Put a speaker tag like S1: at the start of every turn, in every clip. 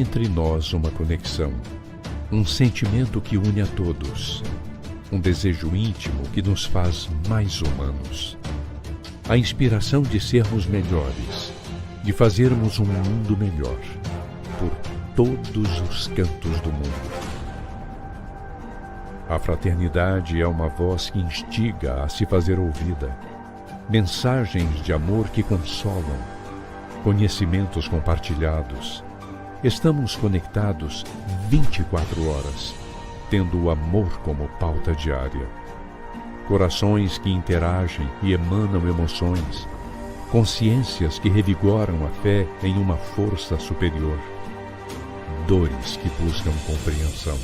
S1: entre nós uma conexão, um sentimento que une a todos, um desejo íntimo que nos faz mais humanos. A inspiração de sermos melhores, de fazermos um mundo melhor, por todos os cantos do mundo. A fraternidade é uma voz que instiga a se fazer ouvida, mensagens de amor que consolam, conhecimentos compartilhados. Estamos conectados 24 horas, tendo o amor como pauta diária. Corações que interagem e emanam emoções, consciências que revigoram a fé em uma força superior, dores que buscam compreensão.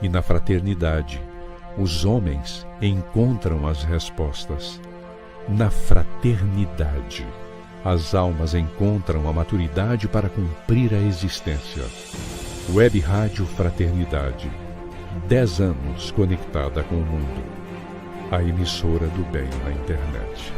S1: E na fraternidade, os homens encontram as respostas. Na fraternidade, as almas encontram a maturidade para cumprir a existência. Web Rádio Fraternidade, 10 anos conectada com o mundo. A emissora do bem na internet.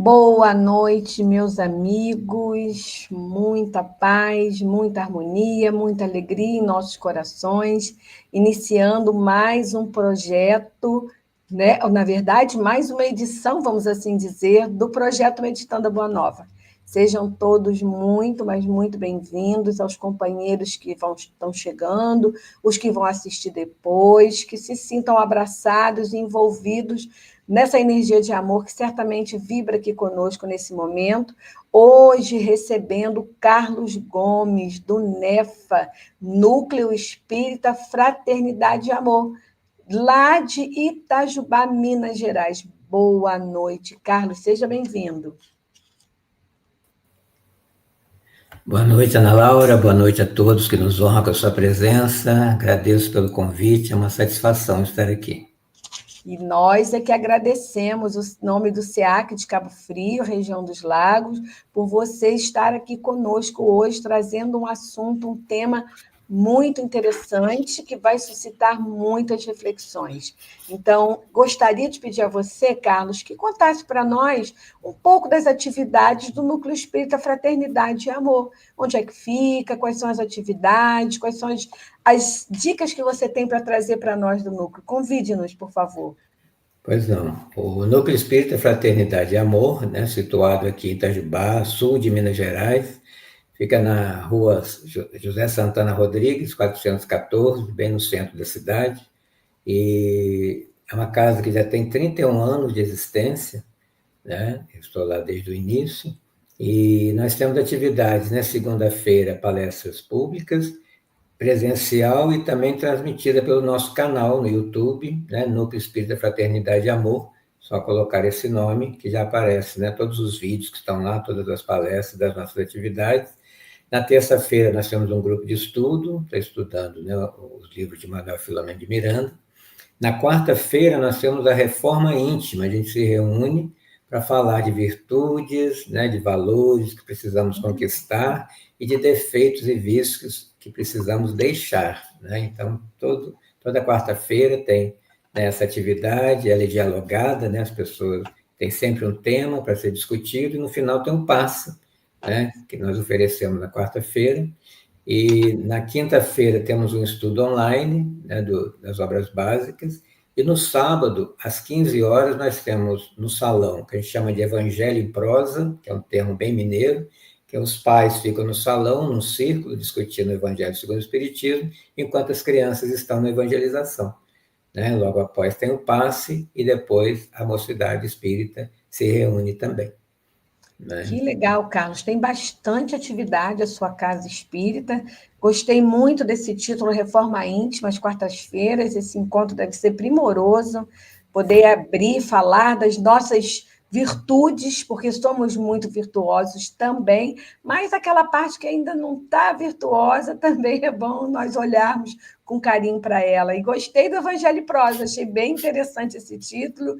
S2: Boa noite, meus amigos, muita paz, muita harmonia, muita alegria em nossos corações, iniciando mais um projeto, né? Na verdade, mais uma edição, vamos assim dizer, do projeto Meditando a Boa Nova. Sejam todos muito, mas muito bem-vindos aos companheiros que estão chegando, os que vão assistir depois, que se sintam abraçados e envolvidos nessa energia de amor que certamente vibra aqui conosco nesse momento, hoje recebendo Carlos Gomes, do NEFA, Núcleo Espírita Fraternidade e Amor, lá de Itajubá, Minas Gerais. Boa noite, Carlos, seja bem-vindo.
S3: Boa noite, Ana Laura, boa noite a todos que nos honram com a sua presença, agradeço pelo convite, é uma satisfação estar aqui.
S2: E nós é que agradecemos o nome do SEAC de Cabo Frio, região dos Lagos, por você estar aqui conosco hoje, trazendo um assunto, um tema muito interessante, que vai suscitar muitas reflexões. Então, gostaria de pedir a você, Carlos, que contasse para nós um pouco das atividades do Núcleo Espírita Fraternidade e Amor. Onde é que fica, quais são as atividades, quais são as dicas que você tem para trazer para nós do Núcleo. Convide-nos, por favor.
S3: Pois não. O Núcleo Espírita Fraternidade e Amor, né, situado aqui em Itajubá, sul de Minas Gerais, fica na rua José Santana Rodrigues, 414, bem no centro da cidade. E é uma casa que já tem 31 anos de existência, né? Eu estou lá desde o início. E nós temos atividades, né? Segunda-feira, palestras públicas, presencial e também transmitida pelo nosso canal no YouTube, né? Núcleo Espírita Fraternidade e Amor. Só colocar esse nome que já aparece, né? Todos os vídeos que estão lá, todas as palestras das nossas atividades. Na terça-feira, nós temos um grupo de estudo, está estudando, né, os livros de Manuel Filomeno de Miranda. Na quarta-feira, nós temos a reforma íntima, a gente se reúne para falar de virtudes, né, de valores que precisamos conquistar e de defeitos e vícios que precisamos deixar, né? Então, toda quarta-feira tem, né, essa atividade, ela é dialogada, né? As pessoas têm sempre um tema para ser discutido e no final tem um passe, né, que nós oferecemos na quarta-feira. E na quinta-feira temos um estudo online, né, das obras básicas. E no sábado, às 15 horas, nós temos no salão, que a gente chama de Evangelho em Prosa, que é um termo bem mineiro, que os pais ficam no salão, num círculo, discutindo o Evangelho segundo o Espiritismo, enquanto as crianças estão na evangelização, né? Logo após tem o passe e depois a mocidade espírita se reúne também, né?
S2: Que legal, Carlos. Tem bastante atividade a sua casa espírita. Gostei muito desse título Reforma Íntima, às quartas-feiras. Esse encontro deve ser primoroso. Poder abrir, falar das nossas virtudes, porque somos muito virtuosos também, mas aquela parte que ainda não está virtuosa também é bom nós olharmos com carinho para ela. E gostei do Evangelho e Prosa, achei bem interessante esse título,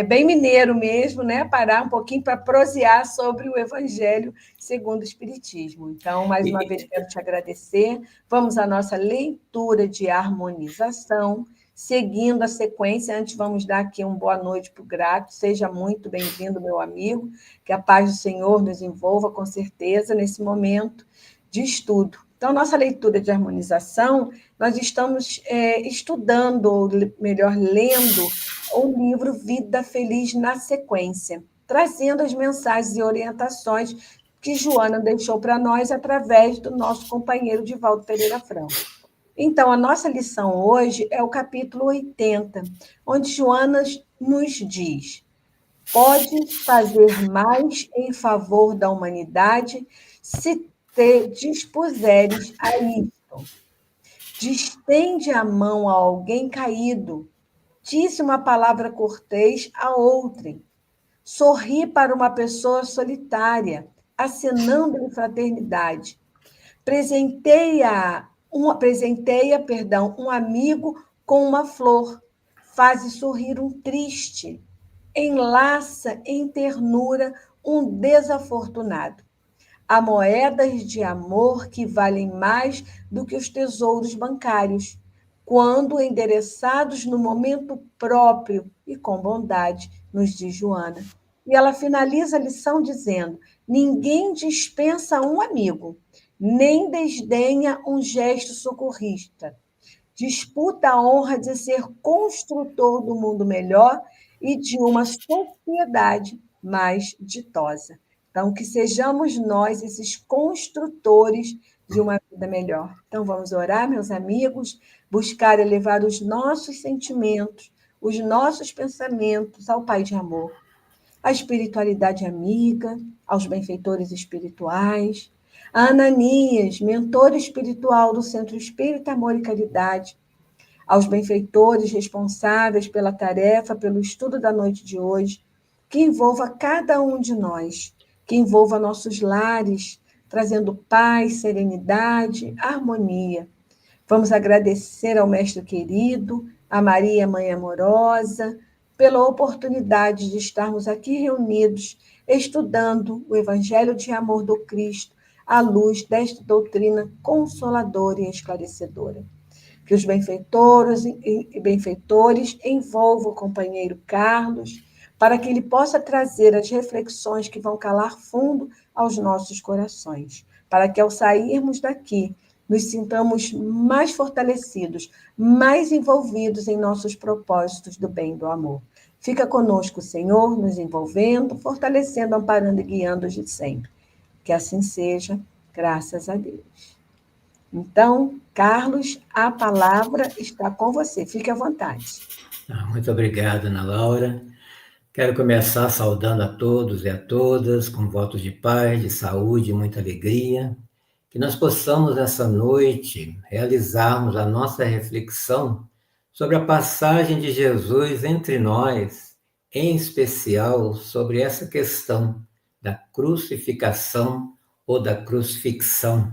S2: bem mineiro mesmo, né? Parar um pouquinho para prosear sobre o Evangelho segundo o Espiritismo. Então, mais uma vez, quero te agradecer. Vamos à nossa leitura de harmonização. Seguindo a sequência, antes vamos dar aqui uma boa noite para o Grato. Seja muito bem-vindo, meu amigo. Que a paz do Senhor nos envolva, com certeza, nesse momento de estudo. Então, nossa leitura de harmonização, nós estamos estudando, ou melhor, lendo o livro Vida Feliz na Sequência, trazendo as mensagens e orientações que Joana deixou para nós através do nosso companheiro Divaldo Pereira Franco. Então, a nossa lição hoje é o capítulo 80, onde Joana nos diz: podes fazer mais em favor da humanidade se te dispuseres a isto. Distende a mão a alguém caído, disse uma palavra cortês a outrem. Sorri para uma pessoa solitária, acenando-lhe fraternidade. Presenteia, um amigo com uma flor, faze sorrir um triste, enlaça em ternura um desafortunado. Há moedas de amor que valem mais do que os tesouros bancários, quando endereçados no momento próprio e com bondade, nos diz Joana. E ela finaliza a lição dizendo: ninguém dispensa um amigo, nem desdenha um gesto socorrista. Disputa a honra de ser construtor do mundo melhor e de uma sociedade mais ditosa. Então, que sejamos nós esses construtores de uma vida melhor. Então, vamos orar, meus amigos, buscar elevar os nossos sentimentos, os nossos pensamentos ao Pai de amor, à espiritualidade amiga, aos benfeitores espirituais, a Ananias, mentor espiritual do Centro Espírita Amor e Caridade, aos benfeitores responsáveis pela tarefa, pelo estudo da noite de hoje, que envolva cada um de nós, que envolva nossos lares, trazendo paz, serenidade, harmonia. Vamos agradecer ao Mestre querido, a Maria, Mãe amorosa, pela oportunidade de estarmos aqui reunidos, estudando o Evangelho de Amor do Cristo, à luz desta doutrina consoladora e esclarecedora. Que os benfeitores envolvam o companheiro Carlos, para que ele possa trazer as reflexões que vão calar fundo aos nossos corações, para que ao sairmos daqui, nos sintamos mais fortalecidos, mais envolvidos em nossos propósitos do bem e do amor. Fica conosco, Senhor, nos envolvendo, fortalecendo, amparando e guiando de sempre. Que assim seja, graças a Deus. Então, Carlos, a palavra está com você. Fique à vontade.
S3: Muito obrigado, Ana Laura. Quero começar saudando a todos e a todas, com votos de paz, de saúde, muita alegria. Que nós possamos, essa noite, realizarmos a nossa reflexão sobre a passagem de Jesus entre nós, em especial sobre essa questão da crucificação ou da crucifixão.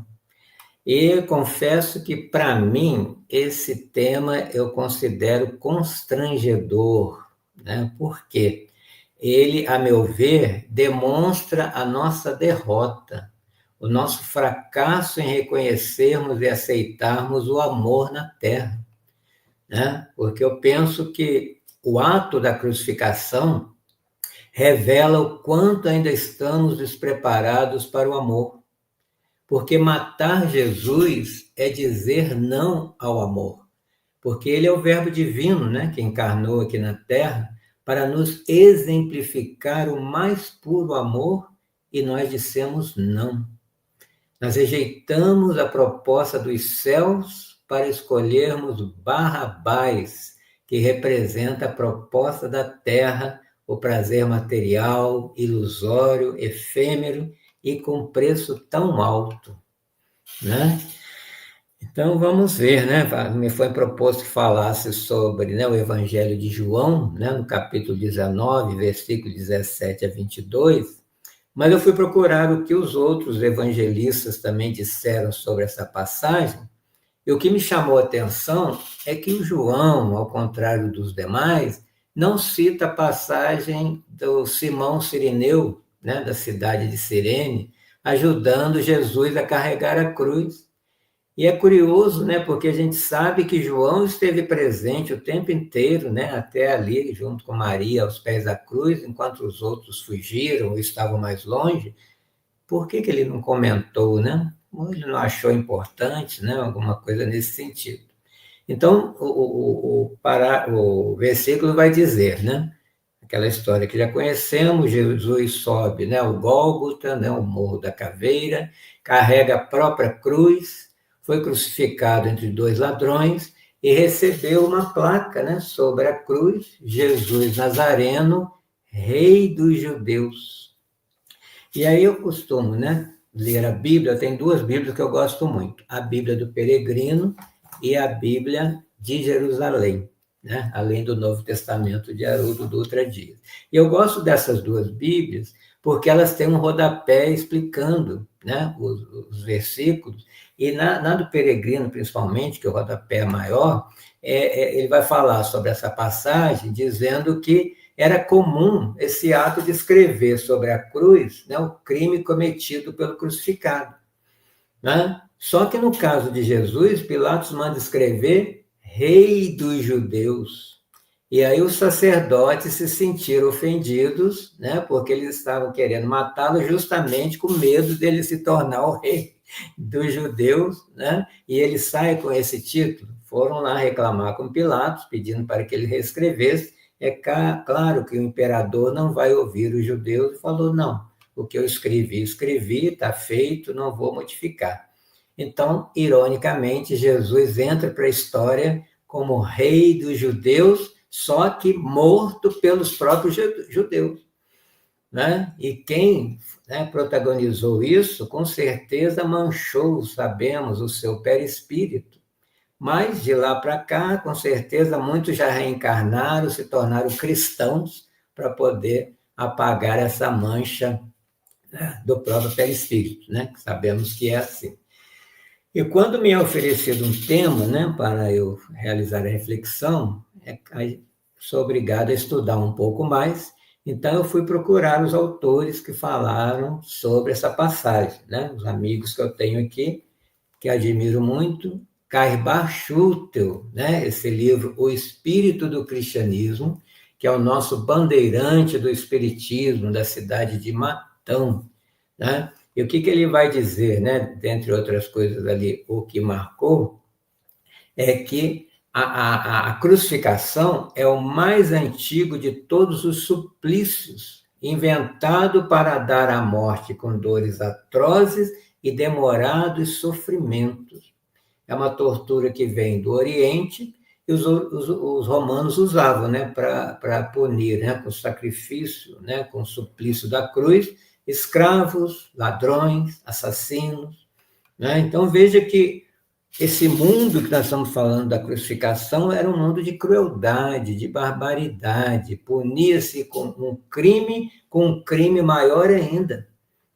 S3: E confesso que, para mim, esse tema eu considero constrangedor, né? Por quê? Ele, a meu ver, demonstra a nossa derrota, o nosso fracasso em reconhecermos e aceitarmos o amor na Terra, né? Porque eu penso que o ato da crucificação revela o quanto ainda estamos despreparados para o amor. Porque matar Jesus é dizer não ao amor. Porque ele é o Verbo divino, né, que encarnou aqui na Terra para nos exemplificar o mais puro amor, e nós dissemos não. Nós rejeitamos a proposta dos céus para escolhermos Barrabás, que representa a proposta da terra, o prazer material, ilusório, efêmero e com preço tão alto, né? Então, vamos ver, né? Me foi proposto que falasse sobre, né, o Evangelho de João, né, no capítulo 19, versículo 17 a 22, mas eu fui procurar o que os outros evangelistas também disseram sobre essa passagem, e o que me chamou a atenção é que o João, ao contrário dos demais, não cita a passagem do Simão Cirineu, né, da cidade de Cirene, ajudando Jesus a carregar a cruz. E é curioso, né, porque a gente sabe que João esteve presente o tempo inteiro, né, até ali, junto com Maria, aos pés da cruz, enquanto os outros fugiram ou estavam mais longe. Por que que ele não comentou, né? Ou ele não achou importante, né, alguma coisa nesse sentido. Então, o versículo vai dizer, né, aquela história que já conhecemos: Jesus sobe, né, o Gólgota, né, o Morro da Caveira, carrega a própria cruz, foi crucificado entre dois ladrões e recebeu uma placa, né, sobre a cruz: Jesus Nazareno, Rei dos Judeus. E aí eu costumo, né, ler a Bíblia. Tem duas Bíblias que eu gosto muito: a Bíblia do Peregrino e a Bíblia de Jerusalém, né, além do Novo Testamento de Haroldo Dutra Dias. E eu gosto dessas duas Bíblias porque elas têm um rodapé explicando, né, os versículos, e na do Peregrino, principalmente, que o rodapé é maior, ele vai falar sobre essa passagem, dizendo que era comum esse ato de escrever sobre a cruz, né, o crime cometido pelo crucificado, né? Só que no caso de Jesus, Pilatos manda escrever Rei dos Judeus. E aí os sacerdotes se sentiram ofendidos, né, porque eles estavam querendo matá-lo justamente com medo dele se tornar o rei dos judeus, né? E ele sai com esse título. Foram lá reclamar com Pilatos, pedindo para que ele reescrevesse. É claro que o imperador não vai ouvir os judeus e falou: não, o que eu escrevi, está feito, não vou modificar. Então, ironicamente, Jesus entra para a história como rei dos judeus, só que morto pelos próprios judeus, né? E quem, né, protagonizou isso, com certeza manchou, sabemos, o seu perispírito. Mas, de lá para cá, com certeza, muitos já reencarnaram, se tornaram cristãos para poder apagar essa mancha, né, do próprio perispírito, né? Sabemos que é assim. E quando me é oferecido um tema, né, para eu realizar a reflexão, sou obrigado a estudar um pouco mais. Então, eu fui procurar os autores que falaram sobre essa passagem, né? Os amigos que eu tenho aqui, que admiro muito: Caibá Schutel, né? Esse livro, O Espírito do Cristianismo, que é o nosso bandeirante do espiritismo da cidade de Matão, né? E o que ele vai dizer, né? Dentre outras coisas ali, o que marcou é que a crucificação é o mais antigo de todos os suplícios, inventado para dar à morte com dores atrozes e demorados sofrimentos. É uma tortura que vem do Oriente, e os romanos usavam, né, para punir, né, com sacrifício, né, com o suplício da cruz, escravos, ladrões, assassinos, né? Então, veja que esse mundo que nós estamos falando da crucificação era um mundo de crueldade, de barbaridade, punia-se com um crime maior ainda.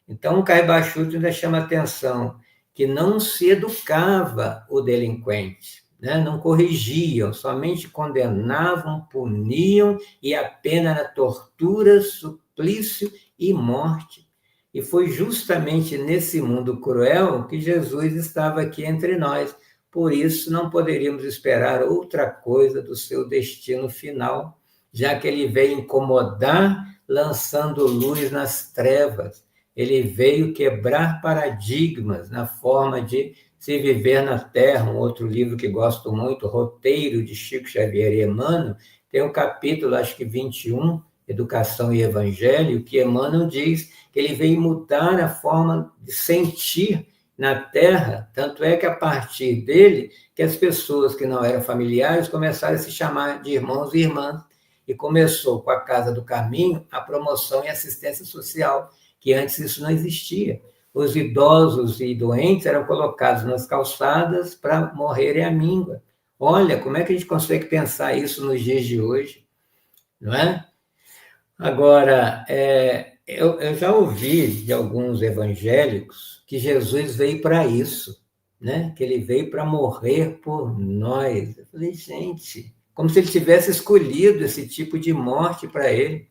S3: Então, o Caibá Schutel ainda chama atenção que não se educava o delinquente, né? Não corrigiam, somente condenavam, puniam, e a pena era tortura, suplício e morte. E foi justamente nesse mundo cruel que Jesus estava aqui entre nós. Por isso, não poderíamos esperar outra coisa do seu destino final, já que ele veio incomodar, lançando luz nas trevas. Ele veio quebrar paradigmas na forma de se viver na Terra. Um outro livro que gosto muito, Roteiro, de Chico Xavier e Emmanuel, tem um capítulo, acho que 21, Educação e Evangelho, que Emmanuel diz que ele veio mudar a forma de sentir na Terra, tanto é que a partir dele, que as pessoas que não eram familiares começaram a se chamar de irmãos e irmãs, e começou com a Casa do Caminho a promoção e assistência social, que antes isso não existia. Os idosos e doentes eram colocados nas calçadas para morrerem à míngua. Olha, como é que a gente consegue pensar isso nos dias de hoje, não é? Agora, eu já ouvi de alguns evangélicos que Jesus veio para isso, né? Que ele veio para morrer por nós. Eu falei, gente, como se ele tivesse escolhido esse tipo de morte para ele.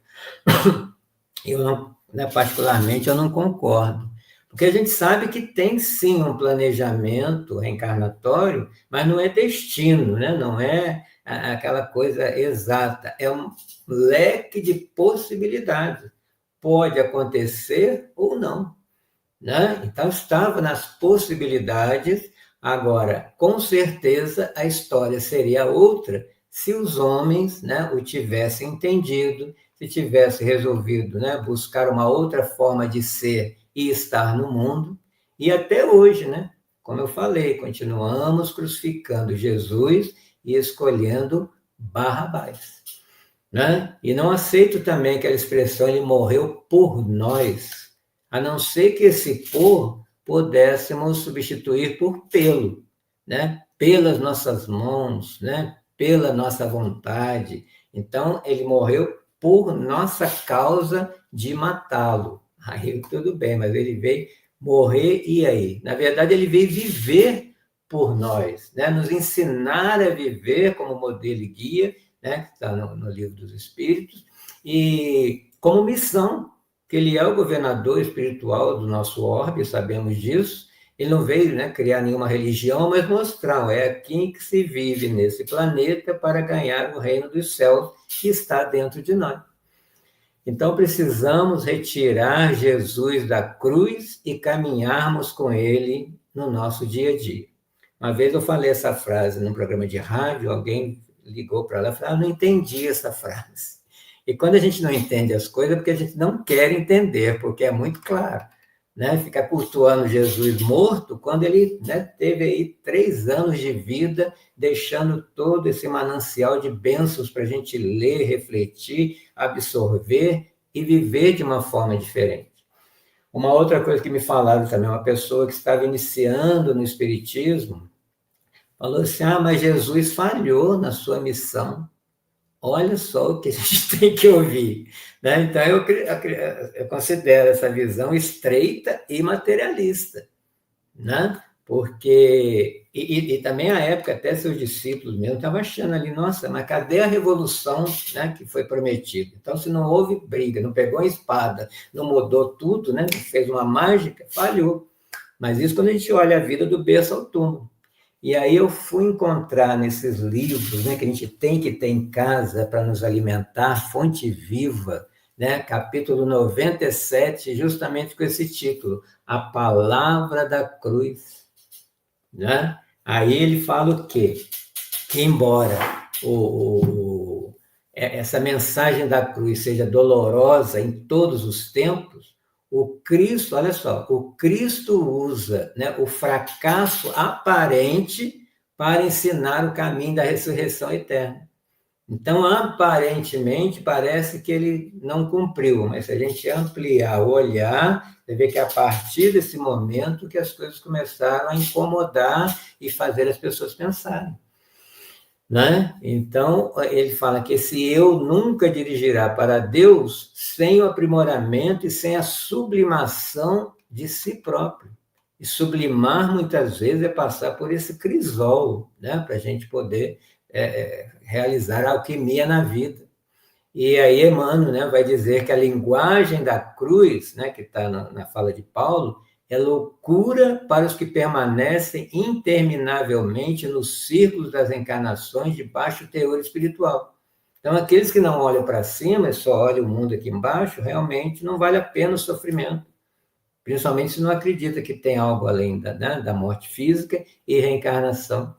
S3: Eu não, né, particularmente, eu não concordo. Porque a gente sabe que tem, sim, um planejamento reencarnatório, mas não é destino, né? Não é aquela coisa exata. É um leque de possibilidades. Pode acontecer ou não, né? Então, estava nas possibilidades. Agora, com certeza, a história seria outra se os homens, né, o tivessem entendido, se tivesse resolvido, né, buscar uma outra forma de ser e estar no mundo. E até hoje, né, como eu falei, continuamos crucificando Jesus e escolhendo Barrabás, né? E não aceito também aquela expressão, ele morreu por nós, a não ser que esse por pudéssemos substituir por pelo, né? Pelas nossas mãos, né? Pela nossa vontade. Então, ele morreu por nossa causa de matá-lo. Aí tudo bem, mas ele veio morrer e aí? Na verdade, ele veio viver por nós, né? Nos ensinar a viver como modelo e guia, né? Que está no Livro dos Espíritos, e como missão, que ele é o governador espiritual do nosso orbe, sabemos disso. Ele não veio, né, criar nenhuma religião, mas mostrar, é aqui que se vive nesse planeta para ganhar o reino dos céus que está dentro de nós. Então, precisamos retirar Jesus da cruz e caminharmos com ele no nosso dia a dia. Uma vez eu falei essa frase num programa de rádio, alguém ligou para lá e falou, não entendi essa frase. E quando a gente não entende as coisas, é porque a gente não quer entender, porque é muito claro, né? Ficar cultuando Jesus morto, quando ele, né, teve aí 3 anos de vida, deixando todo esse manancial de bênçãos para a gente ler, refletir, absorver e viver de uma forma diferente. Uma outra coisa que me falaram também, uma pessoa que estava iniciando no Espiritismo, falou assim, mas Jesus falhou na sua missão. Olha só o que a gente tem que ouvir, né? Então, eu considero essa visão estreita e materialista, né? Porque, e também à época, até seus discípulos mesmo estavam achando ali, nossa, mas cadê a revolução, né, que foi prometida? Então, se não houve briga, não pegou a espada, não mudou tudo, né, não fez uma mágica, falhou. Mas isso quando a gente olha a vida do berço ao túmulo. E aí eu fui encontrar nesses livros, né, que a gente tem que ter em casa para nos alimentar, Fonte Viva, né, capítulo 97, justamente com esse título, A Palavra da Cruz. Né? Aí ele fala o quê? Que embora essa mensagem da cruz seja dolorosa em todos os tempos, o Cristo, olha só, o Cristo usa, né, o fracasso aparente para ensinar o caminho da ressurreição eterna. Então, aparentemente, parece que ele não cumpriu, mas se a gente ampliar o olhar, você vê que a partir desse momento que as coisas começaram a incomodar e fazer as pessoas pensarem. Né? Então, ele fala que esse eu nunca dirigirá para Deus sem o aprimoramento e sem a sublimação de si próprio. E sublimar, muitas vezes, é passar por esse crisol, né? Para a gente poder realizar a alquimia na vida. E aí Emmanuel, né, vai dizer que a linguagem da cruz, né, que está na fala de Paulo, é loucura para os que permanecem interminavelmente nos círculos das encarnações de baixo teor espiritual. Então, aqueles que não olham para cima e só olham o mundo aqui embaixo, realmente não vale a pena o sofrimento, principalmente se não acredita que tem algo além da morte física e reencarnação.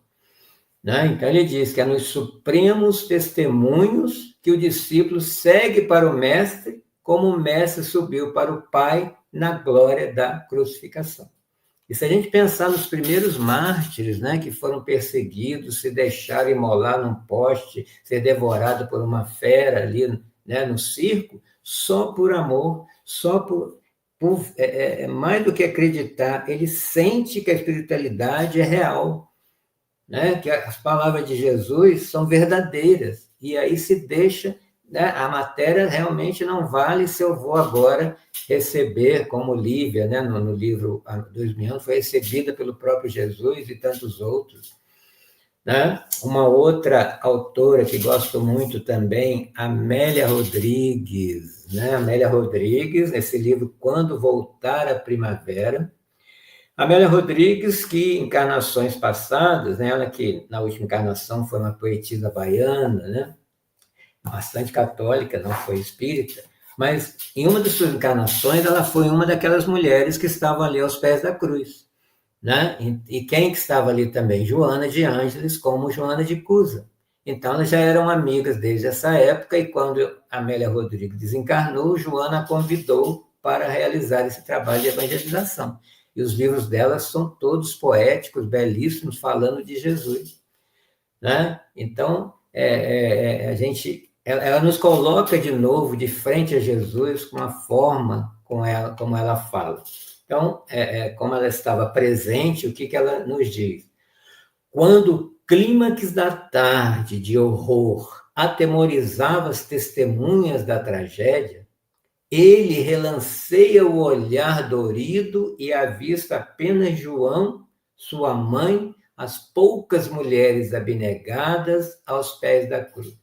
S3: Né? Então, ele diz que é nos supremos testemunhos que o discípulo segue para o Mestre, como o Mestre subiu para o Pai na glória da crucificação. E se a gente pensar nos primeiros mártires, né, que foram perseguidos, se deixaram imolar num poste, ser devorado por uma fera ali, né, no circo, só por amor, só por mais do que acreditar, ele sente que a espiritualidade é real, né, que as palavras de Jesus são verdadeiras, e aí se deixa, né, a matéria realmente não vale se eu vou agora receber, como Lívia, né, no livro Há 2000 anos, foi recebida pelo próprio Jesus e tantos outros. Né? Uma outra autora que gosto muito também, Amélia Rodrigues. Né? Amélia Rodrigues, nesse livro Quando Voltar a Primavera. Amélia Rodrigues, que em encarnações passadas, né, ela que na última encarnação foi uma poetisa baiana, né, bastante católica, não foi espírita, mas em uma das suas encarnações ela foi uma daquelas mulheres que estavam ali aos pés da cruz. Né? E quem que estava ali também? Joana de Ângeles, como Joana de Cusa. Então, elas já eram amigas desde essa época, e quando Amélia Rodrigues desencarnou, Joana a convidou para realizar esse trabalho de evangelização. E os livros dela são todos poéticos, belíssimos, falando de Jesus. Né? Então, ela nos coloca de novo de frente a Jesus com a forma como ela fala. Então, como ela estava presente, o que ela nos diz? Quando o clímax da tarde de horror atemorizava as testemunhas da tragédia, ele relanceia o olhar dorido e avista apenas João, sua mãe, as poucas mulheres abnegadas aos pés da cruz.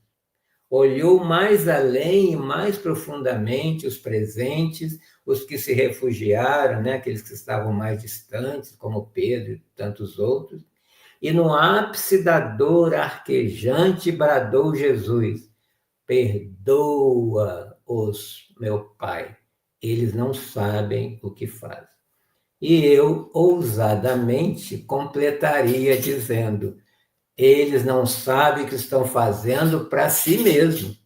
S3: Olhou mais além e mais profundamente os presentes, os que se refugiaram, né, aqueles que estavam mais distantes, como Pedro e tantos outros, e no ápice da dor arquejante bradou Jesus: perdoa-os, meu Pai, eles não sabem o que fazem. E eu, ousadamente, completaria dizendo: eles não sabem o que estão fazendo para si mesmo,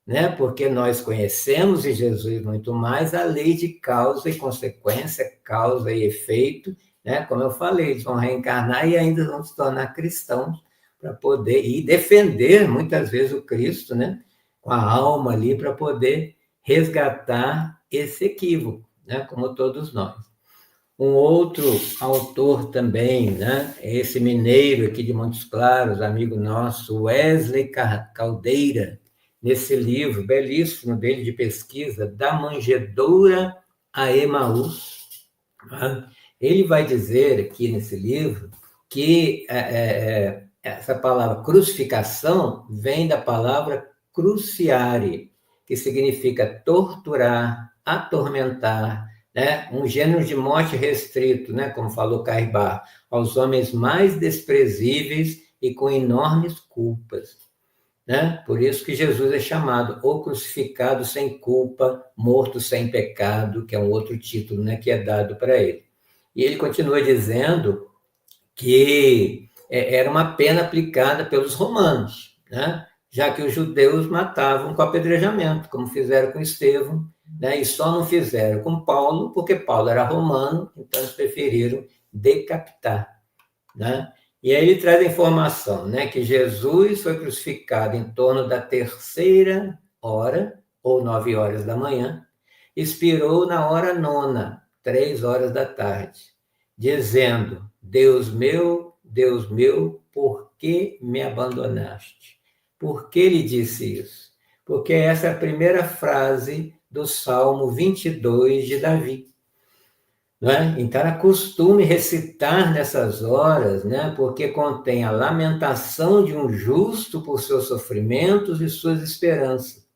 S3: né? Porque nós conhecemos em Jesus muito mais a lei de causa e consequência, causa e efeito, né? Como eu falei, eles vão reencarnar e ainda vão se tornar cristãos para poder e defender muitas vezes o Cristo, né? Com a alma ali para poder resgatar esse equívoco, né? Como todos nós. Um outro autor também, né? Esse mineiro aqui de Montes Claros, amigo nosso, Wesley Caldeira, nesse livro belíssimo dele de pesquisa, Da Manjedoura a Emaús. Né? Ele vai dizer aqui nesse livro que essa palavra crucificação vem da palavra cruciare, que significa torturar, atormentar, né? Um gênero de morte restrito, né? Como falou Caibar, aos homens mais desprezíveis e com enormes culpas. Né? Por isso que Jesus é chamado o crucificado sem culpa, morto sem pecado, que é um outro título, né? Que é dado para ele. E ele continua dizendo que era uma pena aplicada pelos romanos, né? Já que os judeus matavam com apedrejamento, como fizeram com Estevão, né? E só não fizeram com Paulo, porque Paulo era romano, então eles preferiram decapitar. Né? E aí ele traz a informação, né, que Jesus foi crucificado em torno da 3ª hora, ou 9 horas da manhã, expirou na hora 9ª, 3 horas da tarde, dizendo: Deus meu, por que me abandonaste? Por que ele disse isso? Porque essa é a primeira frase do Salmo 22 de Davi. não é? Então, era costume recitar nessas horas, né? Porque contém a lamentação de um justo por seus sofrimentos e suas esperanças.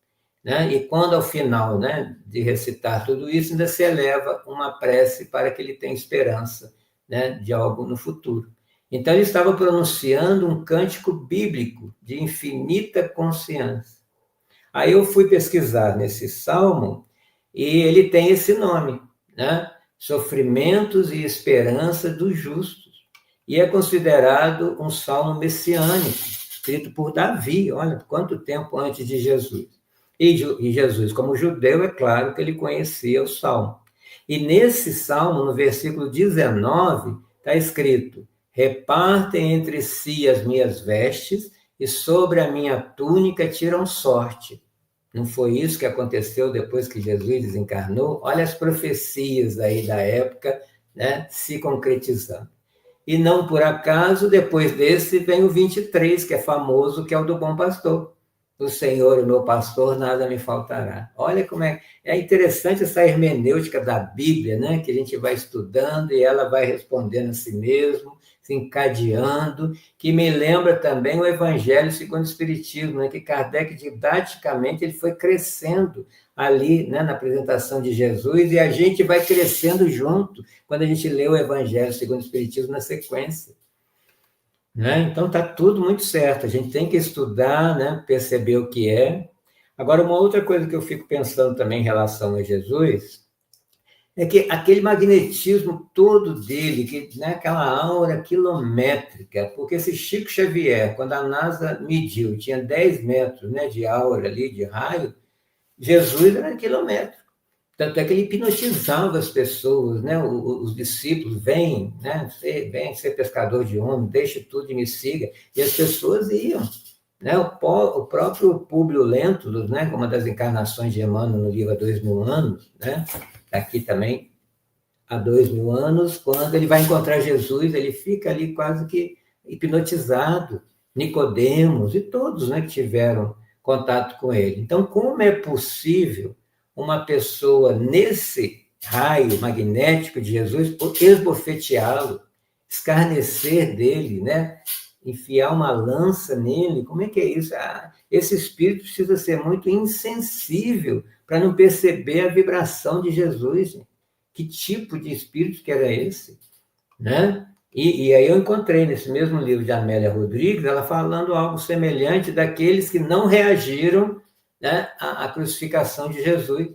S3: Né? E quando, ao final, né, de recitar tudo isso, ainda se eleva uma prece para que ele tenha esperança, né, de algo no futuro. Então, ele estava pronunciando um cântico bíblico de infinita consciência. Aí eu fui pesquisar nesse salmo e ele tem esse nome, né? Sofrimentos e esperança dos justos. E é considerado um salmo messiânico, escrito por Davi, olha, quanto tempo antes de Jesus. E Jesus, como judeu, é claro que ele conhecia o salmo. E nesse salmo, no versículo 19, está escrito: repartem entre si as minhas vestes e sobre a minha túnica tiram sorte. Não foi isso que aconteceu depois que Jesus desencarnou? Olha as profecias aí da época, né, se concretizando. E não por acaso, depois desse, vem o 23, que é famoso, que é o do bom pastor. O Senhor, o meu pastor, nada me faltará. Olha como é interessante essa hermenêutica da Bíblia, né? Que a gente vai estudando e ela vai respondendo a si mesmo, se encadeando, que me lembra também o Evangelho segundo o Espiritismo, né? Que Kardec, didaticamente, ele foi crescendo ali, né, na apresentação de Jesus, e a gente vai crescendo junto quando a gente lê o Evangelho segundo o Espiritismo na sequência. Né? Então, está tudo muito certo. A gente tem que estudar, né? Perceber o que é. Agora, uma outra coisa que eu fico pensando também em relação a Jesus é que aquele magnetismo todo dele, que, né, aquela aura quilométrica, porque esse Chico Xavier, quando a NASA mediu, tinha 10 metros, né, de aura ali, de raio, Jesus era quilométrico. Tanto é que ele hipnotizava as pessoas, né? Os discípulos, vem, né? Vem ser pescador de homem, deixe tudo e me siga. E as pessoas iam. Né? O próprio Públio Lentulus, né? Uma das encarnações de Emmanuel no livro Há 2000 anos, né? Aqui também, há 2000 anos, quando ele vai encontrar Jesus, ele fica ali quase que hipnotizado. Nicodemos e todos, né, que tiveram contato com ele. Então, como é possível uma pessoa nesse raio magnético de Jesus esbofeteá-lo, escarnecer dele, né? Enfiar uma lança nele? Como é que é isso? Esse espírito precisa ser muito insensível para não perceber a vibração de Jesus. Que tipo de espírito que era esse? Né? E aí eu encontrei nesse mesmo livro de Amélia Rodrigues, ela falando algo semelhante daqueles que não reagiram, né, à crucificação de Jesus.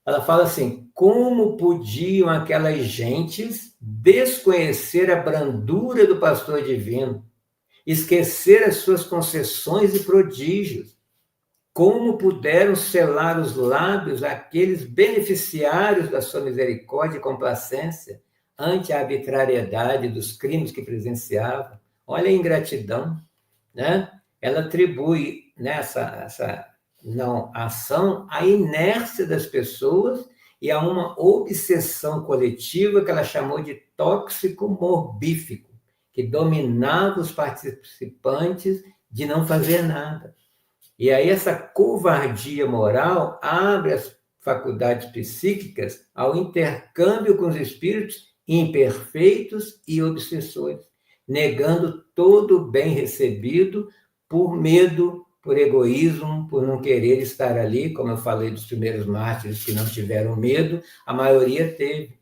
S3: Ela fala assim: como podiam aquelas gentes desconhecer a brandura do pastor divino, esquecer as suas concessões e prodígios? Como puderam selar os lábios aqueles beneficiários da sua misericórdia e complacência ante a arbitrariedade dos crimes que presenciavam? Olha a ingratidão, né? Ela atribui nessa não ação à inércia das pessoas e a uma obsessão coletiva que ela chamou de tóxico morbífico, que dominava os participantes de não fazer nada. E aí essa covardia moral abre as faculdades psíquicas ao intercâmbio com os espíritos imperfeitos e obsessores, negando todo o bem recebido por medo, por egoísmo, por não querer estar ali, como eu falei dos primeiros mártires que não tiveram medo, a maioria teve.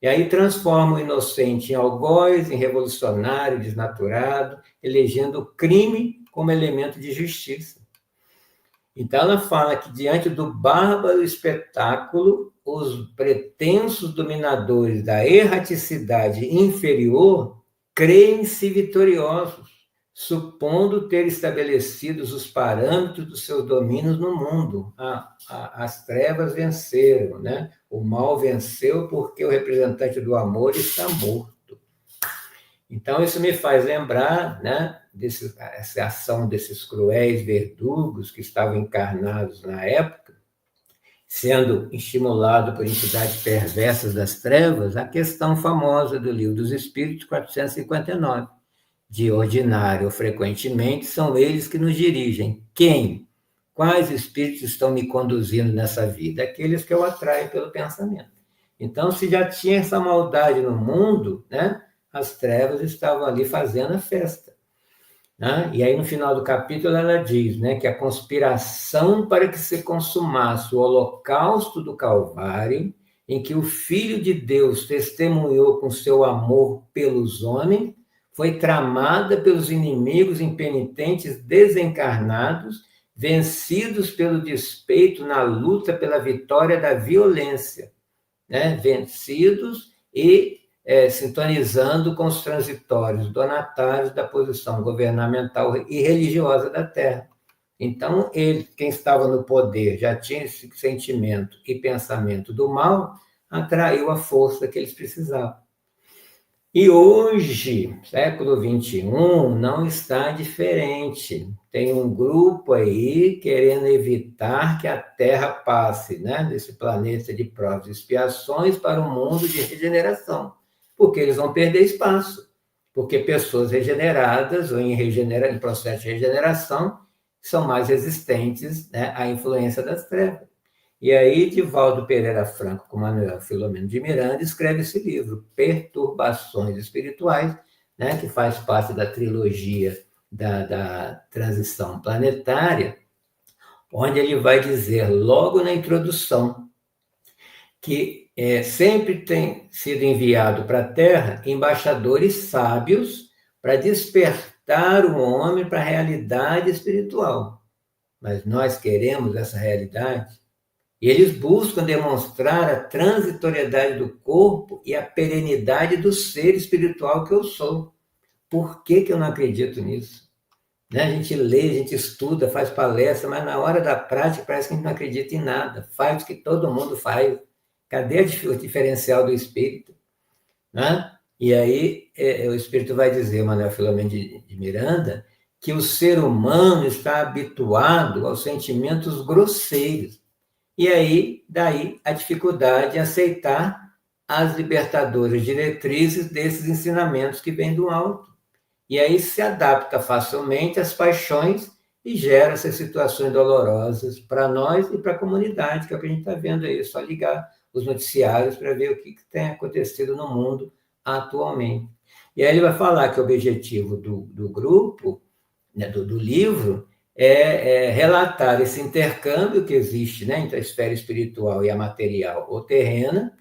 S3: E aí transforma o inocente em algoz, em revolucionário, desnaturado, elegendo o crime como elemento de justiça. Então, ela fala que, diante do bárbaro espetáculo, os pretensos dominadores da erraticidade inferior creem-se vitoriosos, supondo ter estabelecidos os parâmetros dos seus domínios no mundo. As trevas venceram, né? O mal venceu porque o representante do amor está morto. Então, isso me faz lembrar, né, essa ação desses cruéis verdugos que estavam encarnados na época, sendo estimulado por entidades perversas das trevas, a questão famosa do Livro dos Espíritos, 459. De ordinário ou frequentemente, são eles que nos dirigem. Quem? Quais espíritos estão me conduzindo nessa vida? Aqueles que eu atraio pelo pensamento. Então, se já tinha essa maldade no mundo, né, as trevas estavam ali fazendo a festa. Né? E aí, no final do capítulo, ela diz, né, que a conspiração para que se consumasse o holocausto do Calvário, em que o Filho de Deus testemunhou com seu amor pelos homens, foi tramada pelos inimigos impenitentes desencarnados, vencidos pelo despeito na luta pela vitória da violência, né? Vencidos e sintonizando com os transitórios donatários da posição governamental e religiosa da Terra. Então, quem estava no poder, já tinha esse sentimento e pensamento do mal, atraiu a força que eles precisavam. E hoje, século XXI, não está diferente. Tem um grupo aí querendo evitar que a Terra passe, né, desse planeta de provas e expiações para um mundo de regeneração, porque eles vão perder espaço, porque pessoas regeneradas ou em processo de regeneração são mais resistentes, né, à influência das trevas. E aí, Divaldo Pereira Franco, com Manuel Filomeno de Miranda, escreve esse livro, Perturbações Espirituais, né, que faz parte da trilogia da transição planetária, onde ele vai dizer, logo na introdução, que sempre tem sido enviado para a Terra embaixadores sábios para despertar o homem para a realidade espiritual. Mas nós queremos essa realidade? E eles buscam demonstrar a transitoriedade do corpo e a perenidade do ser espiritual que eu sou. Por que eu não acredito nisso? Né? A gente lê, a gente estuda, faz palestra, mas na hora da prática parece que a gente não acredita em nada. Faz o que todo mundo faz. Cadê o diferencial do espírito? Né? E aí o espírito vai dizer, Manuel Filomeno de Miranda, que o ser humano está habituado aos sentimentos grosseiros. E aí, daí, a dificuldade em aceitar as libertadoras diretrizes desses ensinamentos que vêm do alto. E aí se adapta facilmente às paixões e gera essas situações dolorosas para nós e para a comunidade, que é o que a gente está vendo aí. É só ligar os noticiários para ver o que tem acontecido no mundo atualmente. E aí ele vai falar que o objetivo do grupo, né, do livro, é relatar esse intercâmbio que existe, né, entre a esfera espiritual e a material ou terrena,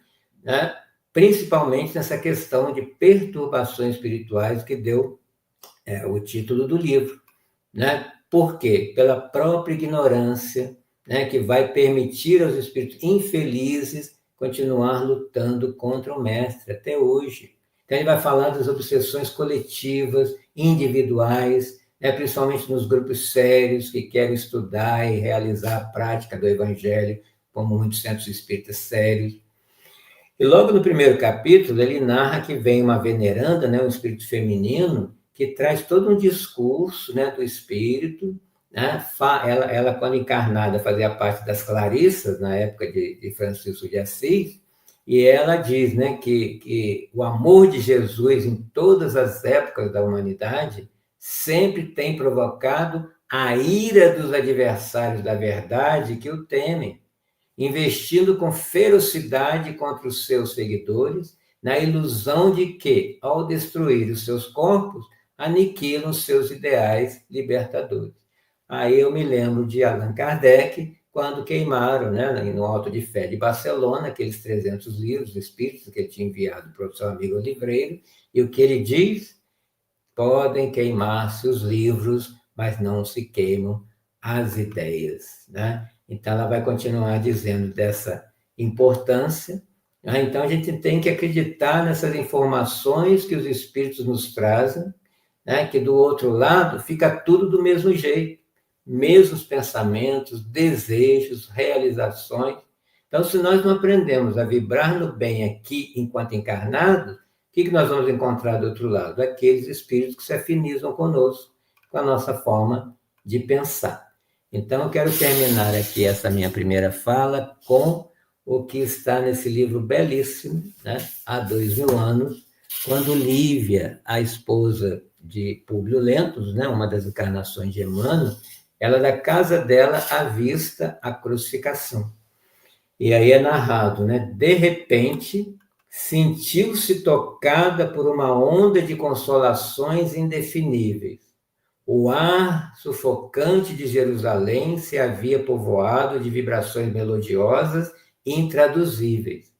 S3: né, principalmente nessa questão de perturbações espirituais que deu o título do livro. Né? Por quê? Pela própria ignorância, né, que vai permitir aos espíritos infelizes continuar lutando contra o mestre até hoje. Então ele vai falar das obsessões coletivas, individuais, principalmente nos grupos sérios que querem estudar e realizar a prática do Evangelho, como muitos centros espíritas sérios. E logo no primeiro capítulo, ele narra que vem uma veneranda, né, um espírito feminino, que traz todo um discurso, né, do espírito. Né? Ela, quando encarnada, fazia parte das Clarissas, na época de Francisco de Assis, e ela diz, né, que o amor de Jesus em todas as épocas da humanidade sempre tem provocado a ira dos adversários da verdade que o temem, investindo com ferocidade contra os seus seguidores, na ilusão de que, ao destruir os seus corpos, aniquilam os seus ideais libertadores. Aí eu me lembro de Allan Kardec, quando queimaram, né, no Alto de Fé de Barcelona, aqueles 300 livros espíritos que ele tinha enviado para o seu amigo Olivreiro, e o que ele diz? Podem queimar-se os livros, mas não se queimam as ideias. Né? Então, ela vai continuar dizendo dessa importância. Né? Então, a gente tem que acreditar nessas informações que os espíritos nos trazem, né? Que do outro lado fica tudo do mesmo jeito, mesmos pensamentos, desejos, realizações. Então, se nós não aprendemos a vibrar no bem aqui enquanto encarnados, o que nós vamos encontrar do outro lado? Aqueles espíritos que se afinizam conosco, com a nossa forma de pensar. Então, eu quero terminar aqui essa minha primeira fala com o que está nesse livro belíssimo, né? Há 2000 anos, quando Lívia, a esposa de Públio Lentulus, né? Uma das encarnações de Emmanuel, ela da casa dela avista a crucificação. E aí é narrado, né? De repente, sentiu-se tocada por uma onda de consolações indefiníveis. O ar sufocante de Jerusalém se havia povoado de vibrações melodiosas e intraduzíveis.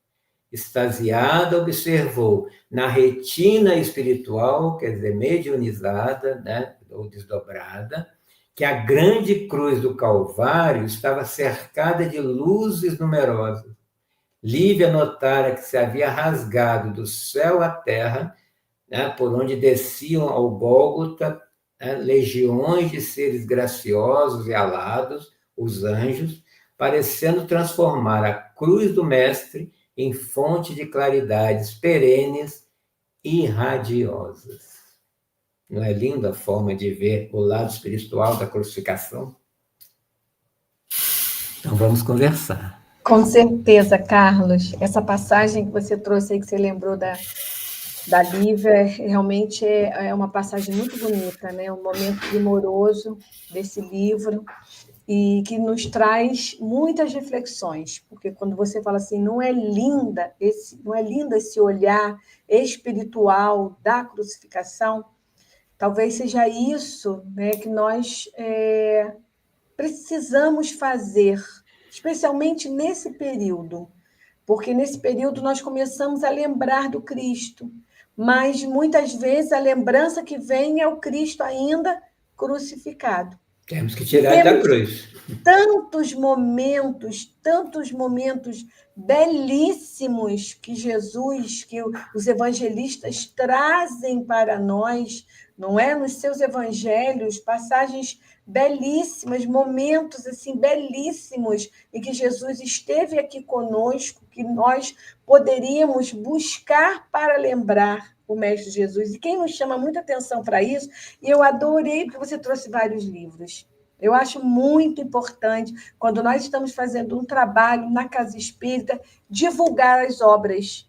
S3: Extasiada, observou na retina espiritual, quer dizer, mediunizada, né, ou desdobrada, que a grande cruz do Calvário estava cercada de luzes numerosas. Lívia notara que se havia rasgado do céu à terra, né, por onde desciam ao Gólgota, né, legiões de seres graciosos e alados, os anjos, parecendo transformar a cruz do Mestre em fonte de claridades perenes e radiosas. Não é linda a forma de ver o lado espiritual da crucificação? Então vamos conversar.
S2: Com certeza, Carlos. Essa passagem que você trouxe aí, que você lembrou da Lívia, realmente é uma passagem muito bonita, né? Um momento primoroso desse livro e que nos traz muitas reflexões, porque quando você fala assim, não é lindo esse olhar espiritual da crucificação, talvez seja isso, né, que nós precisamos fazer, especialmente nesse período, porque nesse período nós começamos a lembrar do Cristo, mas muitas vezes a lembrança que vem é o Cristo ainda crucificado.
S3: Temos que tirar ele da cruz.
S2: Tantos momentos belíssimos que Jesus, que os evangelistas trazem para nós, não é? Nos seus evangelhos, passagens belíssimas, momentos assim belíssimos em que Jesus esteve aqui conosco, que nós poderíamos buscar para lembrar o Mestre Jesus. E quem nos chama muita atenção para isso, e eu adorei porque você trouxe vários livros. Eu acho muito importante, quando nós estamos fazendo um trabalho na Casa Espírita, divulgar as obras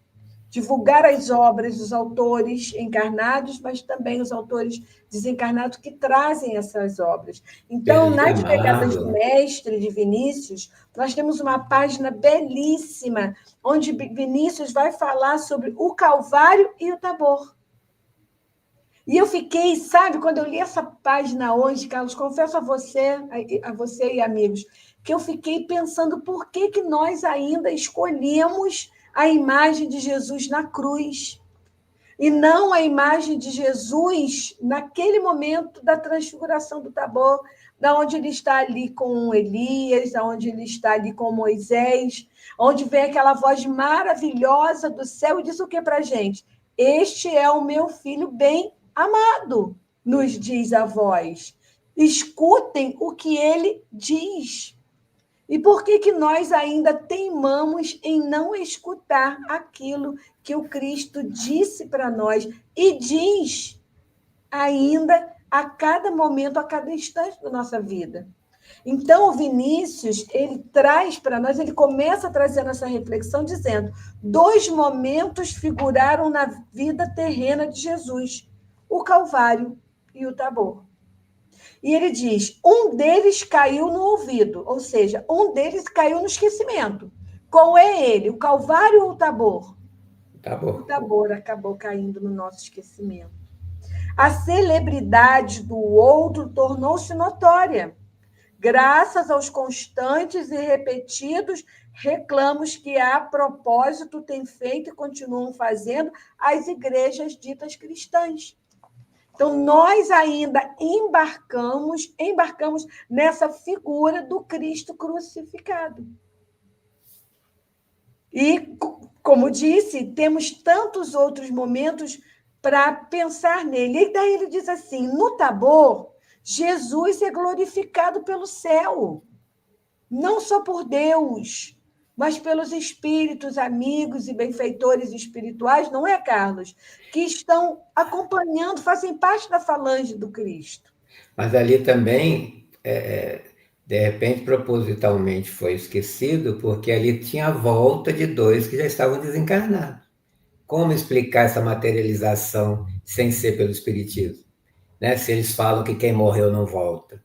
S2: dos autores encarnados, mas também os autores desencarnados que trazem essas obras. Então, nas Pegadas do Mestre, de Vinícius, nós temos uma página belíssima, onde Vinícius vai falar sobre o Calvário e o Tabor. E eu fiquei, sabe, quando eu li essa página hoje, Carlos, confesso a você e amigos, que eu fiquei pensando por que nós ainda escolhemos a imagem de Jesus na cruz e não a imagem de Jesus naquele momento da transfiguração do Tabor, da onde ele está ali com Elias, da onde ele está ali com Moisés, onde vem aquela voz maravilhosa do céu e diz o que para a gente? Este é o meu filho bem amado, nos diz a voz. Escutem o que ele diz. E por que nós ainda teimamos em não escutar aquilo que o Cristo disse para nós e diz ainda a cada momento, a cada instante da nossa vida? Então, o Vinícius, ele traz para nós, ele começa trazendo essa reflexão, dizendo: 2 momentos figuraram na vida terrena de Jesus, o Calvário e o Tabor. E ele diz, um deles caiu no ouvido, ou seja, um deles caiu no esquecimento. Qual é ele, o Calvário ou o Tabor? O Tabor acabou caindo no nosso esquecimento. A celebridade do outro tornou-se notória, graças aos constantes e repetidos reclamos que, a propósito, têm feito e continuam fazendo as igrejas ditas cristãs. Então, nós ainda embarcamos nessa figura do Cristo crucificado. E, como disse, temos tantos outros momentos para pensar nele. E daí ele diz assim, no Tabor, Jesus é glorificado pelo céu, não só por Deus, mas pelos espíritos, amigos e benfeitores espirituais, não é, Carlos? Que estão acompanhando, fazem parte da falange do Cristo.
S3: Mas ali também, de repente, propositalmente foi esquecido, porque ali tinha a volta de 2 que já estavam desencarnados. Como explicar essa materialização sem ser pelo espiritismo? Né? Se eles falam que quem morreu não volta.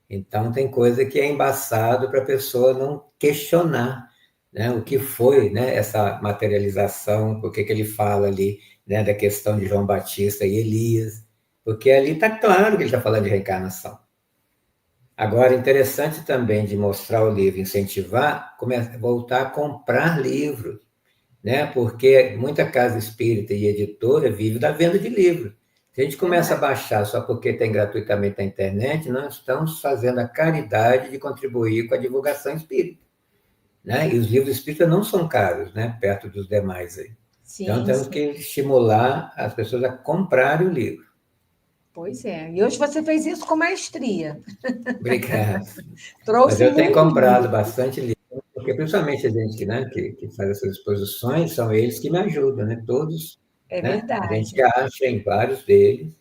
S3: Então, tem coisa que é embaçado para a pessoa não questionar né, o que foi, né, essa materialização, por que ele fala ali, né, da questão de João Batista e Elias, porque ali está claro que ele está falando de reencarnação. Agora, interessante também de mostrar o livro, incentivar, voltar a comprar livros, né? Porque muita casa espírita e editora vive da venda de livros. Se a gente começa a baixar só porque tem gratuitamente na internet, nós estamos fazendo a caridade de contribuir com a divulgação espírita, né? E os livros espíritas não são caros, né? Perto dos demais aí. Então,
S2: Sim,
S3: temos
S2: sim.
S3: que estimular as pessoas a comprarem o livro.
S2: Pois é. E hoje você fez isso com maestria.
S3: Obrigado. Mas
S2: Trouxe
S3: eu tenho
S2: muitos
S3: comprado
S2: livros.
S3: bastante livro, porque principalmente a gente, né, que faz essas exposições, são eles que me ajudam, né? Todos,
S2: É
S3: né? A gente
S2: verdade.
S3: acha em vários deles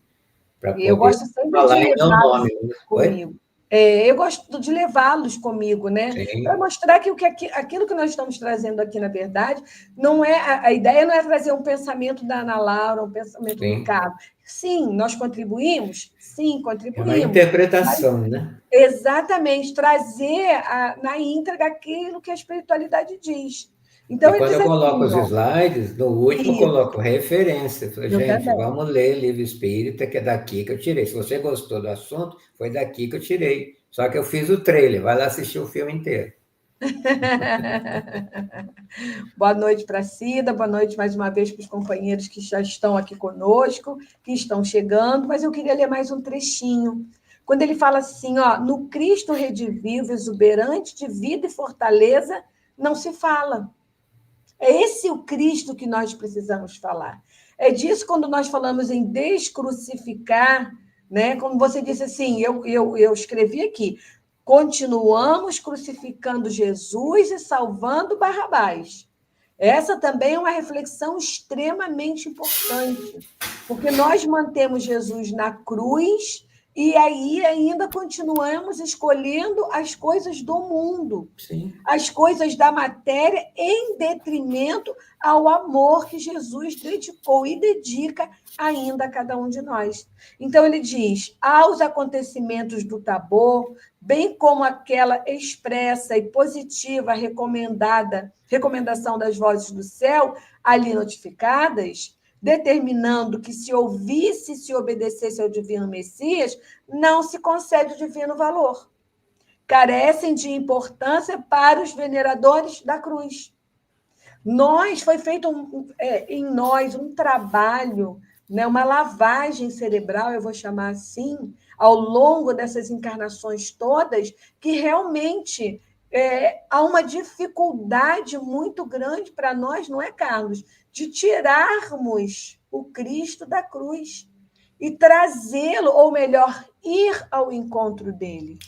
S3: para
S2: E eu
S3: poder
S2: gosto sempre de
S3: falar em meu
S2: levá-los
S3: nome. Né? Oi?
S2: comigo. Eu gosto de levá-los comigo, né? Para
S3: Sim,
S2: mostrar que, aquilo que nós estamos trazendo aqui, na verdade, não é a ideia não é trazer um pensamento da Ana Laura, um pensamento do
S3: sim.
S2: Carlos. Sim, nós contribuímos? Sim,
S3: É uma
S2: contribuímos. Mas
S3: interpretação, né?
S2: exatamente, trazer na íntegra aquilo que a espiritualidade diz.
S3: E
S2: Então, ele
S3: quando
S2: diz
S3: eu coloco
S2: assim,
S3: os
S2: ó,
S3: slides, no último eu
S2: isso,
S3: coloco referência. Eu falo,
S2: eu
S3: gente,
S2: também.
S3: vamos ler livro espírita, que é daqui que eu tirei. Se você gostou do assunto, foi daqui que eu tirei. Só que eu fiz o trailer, vai lá assistir o filme inteiro.
S2: Boa noite para a Cida, boa noite mais uma vez para os companheiros que já estão aqui conosco, que estão chegando, mas eu queria ler mais um trechinho. Quando ele fala assim, ó, no Cristo redivivo, exuberante de vida e fortaleza, não se fala. É esse o Cristo que nós precisamos falar. É disso quando nós falamos em descrucificar, né? Como você disse assim, eu escrevi aqui, continuamos crucificando Jesus e salvando Barrabás. Essa também é uma reflexão extremamente importante, porque nós mantemos Jesus na cruz e aí ainda continuamos escolhendo as coisas do mundo,
S3: Sim.
S2: as coisas da matéria, em detrimento ao amor que Jesus dedicou e dedica ainda a cada um de nós. Então, ele diz: aos acontecimentos do Tabor, bem como aquela expressa e positiva recomendação das vozes do céu ali notificadas, determinando que se ouvisse e se obedecesse ao divino Messias, não se concede o divino valor. Carecem de importância para os veneradores da cruz. Foi feito em nós um trabalho, né, uma lavagem cerebral, eu vou chamar assim, ao longo dessas encarnações todas, que realmente há uma dificuldade muito grande para nós, não é, Carlos? De tirarmos o Cristo da cruz e trazê-lo, ou melhor, ir ao encontro dele.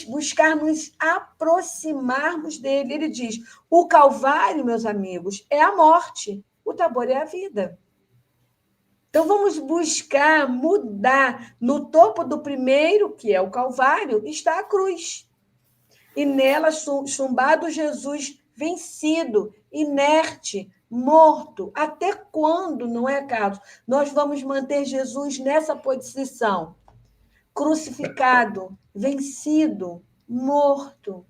S2: Buscar nos aproximarmos dele. Ele diz: o Calvário, meus amigos, é a morte, o Tabor é a vida. Então, vamos buscar mudar. No topo do primeiro, que é o Calvário, está a cruz. E nela, chumbado Jesus vencido, inerte, morto. Até quando, não é, Carlos? Nós vamos manter Jesus nessa posição? Crucificado, vencido, morto.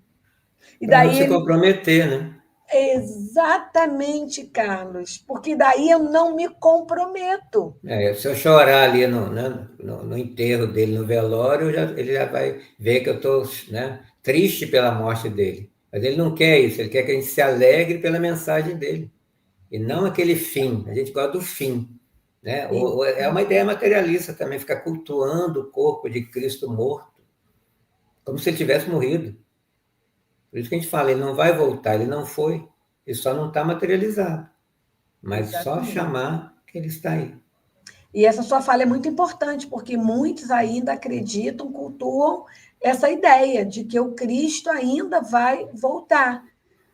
S2: E
S3: Para não
S2: daí
S3: se
S2: ele.
S3: comprometer, né?
S2: Exatamente, Carlos, porque daí eu não me comprometo.
S3: Se eu chorar ali no enterro dele, no velório, ele já vai ver que eu estou, né, triste pela morte dele. Mas ele não quer isso, ele quer que a gente se alegre pela mensagem dele. E não aquele fim. A gente gosta do fim. Né? É uma ideia materialista também, ficar cultuando o corpo de Cristo morto, como se ele tivesse morrido. Por isso que a gente fala, ele não vai voltar, ele não foi, ele só não está materializado. Mas só
S2: Exatamente.
S3: chamar que ele está aí.
S2: E essa sua fala é muito importante, porque muitos ainda acreditam, cultuam essa ideia de que o Cristo ainda vai voltar,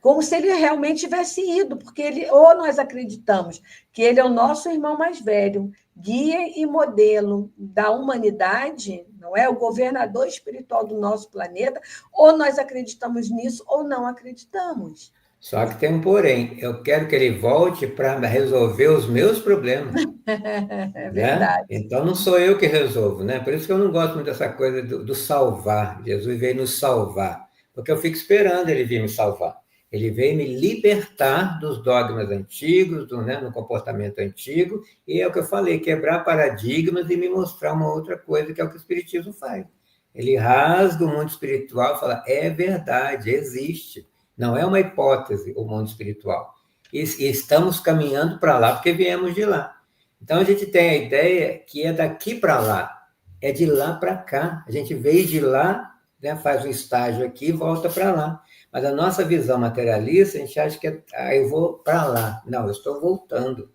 S2: como se ele realmente tivesse ido, porque ou nós acreditamos que ele é o nosso irmão mais velho, guia e modelo da humanidade, não é? O governador espiritual do nosso planeta, ou nós acreditamos nisso ou não acreditamos.
S3: Só que tem um porém, eu quero que ele volte para resolver os meus problemas.
S2: É
S3: Né?
S2: verdade.
S3: Então não sou eu que resolvo, né? Por isso que eu não gosto muito dessa coisa do salvar. Jesus veio nos salvar, porque eu fico esperando ele vir me salvar. Ele veio me libertar dos dogmas antigos, no comportamento antigo, e é o que eu falei, quebrar paradigmas e me mostrar uma outra coisa, que é o que o Espiritismo faz. Ele rasga o mundo espiritual e fala, é verdade, existe. Não é uma hipótese o mundo espiritual. E estamos caminhando para lá porque viemos de lá. Então, a gente tem a ideia que é daqui para lá, é de lá para cá. A gente veio de lá, né, faz um estágio aqui e volta para lá. Mas a nossa visão materialista, a gente acha que eu vou para lá. Não, eu estou voltando.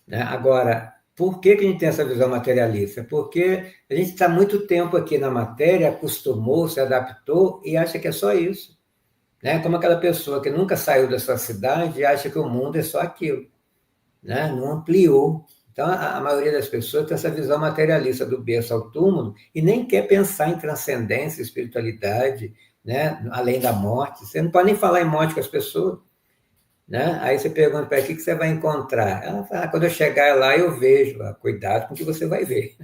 S3: Né? Agora, por que a gente tem essa visão materialista? Porque a gente está muito tempo aqui na matéria, acostumou, se adaptou e acha que é só isso. Né? Como aquela pessoa que nunca saiu da sua cidade e acha que o mundo é só aquilo. Né? Não ampliou. Então, a maioria das pessoas tem essa visão materialista do berço ao túmulo e nem quer pensar em transcendência, espiritualidade, né? Além da morte. Você não pode nem falar em morte com as pessoas. Né? Aí você pergunta para ela, o que você vai encontrar? Ela fala, quando eu chegar lá, eu vejo. Cuidado com o que você vai ver.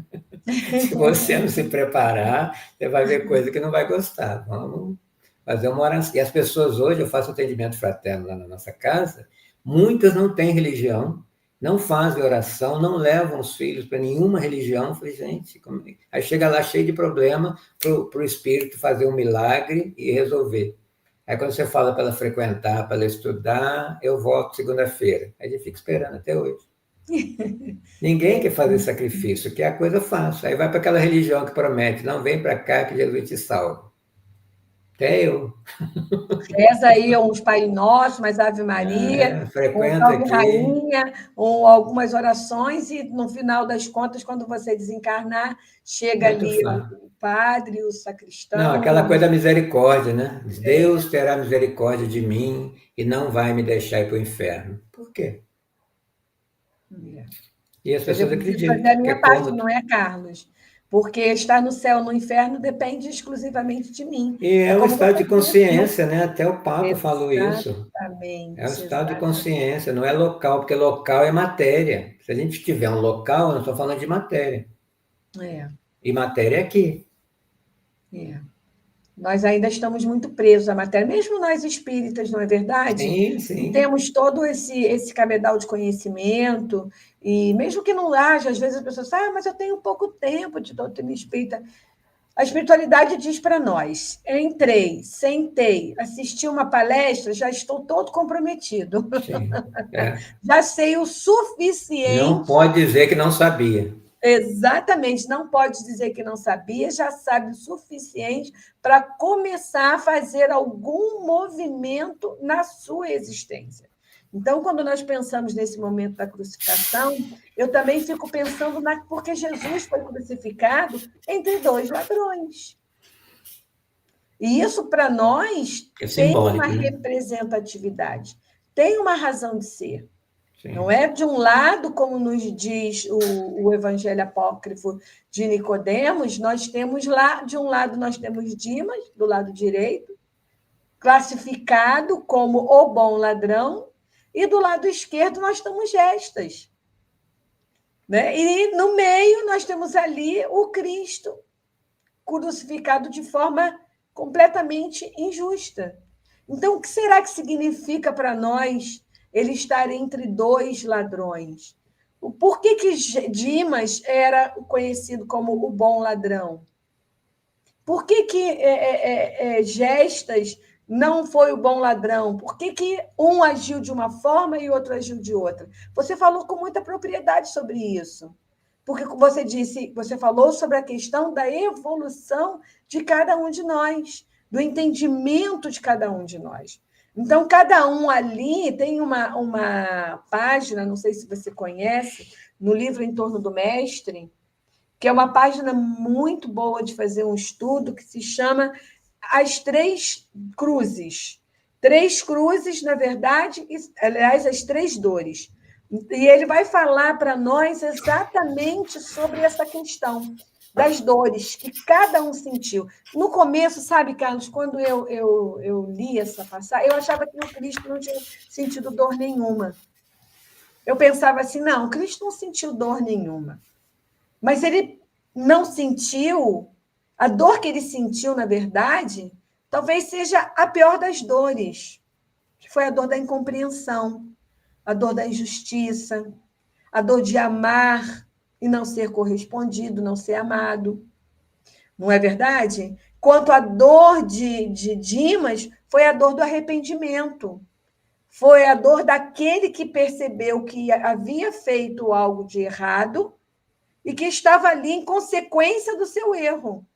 S3: Se você não se preparar, você vai ver coisa que não vai gostar. Vamos fazer uma oração. E as pessoas hoje, eu faço atendimento fraterno lá na nossa casa, muitas não têm religião, não fazem oração, não levam os filhos para nenhuma religião. Eu falei, gente, como... Aí chega lá cheio de problema para o espírito fazer um milagre e resolver. Aí quando você fala para ela frequentar, para ela estudar, eu volto segunda-feira. Aí a gente fica esperando até hoje. Ninguém quer fazer sacrifício, que é a coisa fácil. Aí vai para aquela religião que promete, não, vem para cá que Jesus te salva. Até eu.
S2: Reza aí uns Pai Nosso, mais Ave Maria, um Salve Rainha, algumas orações, e no final das contas, quando você desencarnar, chega muito ali o padre, o sacristão.
S3: Não, aquela coisa da misericórdia, né? Deus terá misericórdia de mim e não vai me deixar ir para o inferno. Por quê? E as pessoas acreditam.
S2: Fazer a minha parte, não é, Carlos? Porque estar no céu ou no inferno depende exclusivamente de mim.
S3: E é um estado de consciência, né? Até o Papa falou isso.
S2: Exatamente.
S3: É um estado de consciência, não é local, porque local é matéria. Se a gente tiver um local, nós estamos falando de matéria. E matéria é aqui.
S2: Nós ainda estamos muito presos à matéria, mesmo nós espíritas, não é verdade?
S3: Sim, sim.
S2: Temos todo esse cabedal de conhecimento, e mesmo que não haja, às vezes as pessoas falam, mas eu tenho pouco tempo de doutrina espírita. A espiritualidade diz para nós, entrei, sentei, assisti uma palestra, já estou todo comprometido.
S3: Sim,
S2: Já sei o suficiente.
S3: Não pode dizer que não sabia.
S2: Exatamente, não pode dizer que não sabia, já sabe o suficiente para começar a fazer algum movimento na sua existência. Então, quando nós pensamos nesse momento da crucificação, eu também fico pensando porque Jesus foi crucificado entre dois ladrões. E isso, para nós, tem uma representatividade, tem uma razão de ser. Sim. Não é de um lado, como nos diz o Evangelho Apócrifo de Nicodemos, nós temos lá, de um lado nós temos Dimas, do lado direito, classificado como o bom ladrão, e do lado esquerdo nós temos Gestas. Né? E no meio nós temos ali o Cristo, crucificado de forma completamente injusta. Então, o que será que significa para nós ele estar entre dois ladrões? Por que Dimas era conhecido como o bom ladrão? Por que Gestas não foi o bom ladrão? Por que um agiu de uma forma e o outro agiu de outra? Você falou com muita propriedade sobre isso. Porque você falou sobre a questão da evolução de cada um de nós, do entendimento de cada um de nós. Então, cada um ali tem uma página, não sei se você conhece, no livro Em Torno do Mestre, que é uma página muito boa de fazer um estudo, que se chama As Três Cruzes. Três cruzes, na verdade, aliás, as três dores. E ele vai falar para nós exatamente sobre essa questão das dores que cada um sentiu. No começo, sabe, Carlos, quando eu li essa passagem, eu achava que o Cristo não tinha sentido dor nenhuma. Eu pensava assim, não, o Cristo não sentiu dor nenhuma. Mas ele não sentiu, a dor que ele sentiu, na verdade, talvez seja a pior das dores. Foi a dor da incompreensão, a dor da injustiça, a dor de amar e não ser correspondido, não ser amado. Não é verdade? Quanto à dor de Dimas, foi a dor do arrependimento. Foi a dor daquele que percebeu que havia feito algo de errado e que estava ali em consequência do seu erro.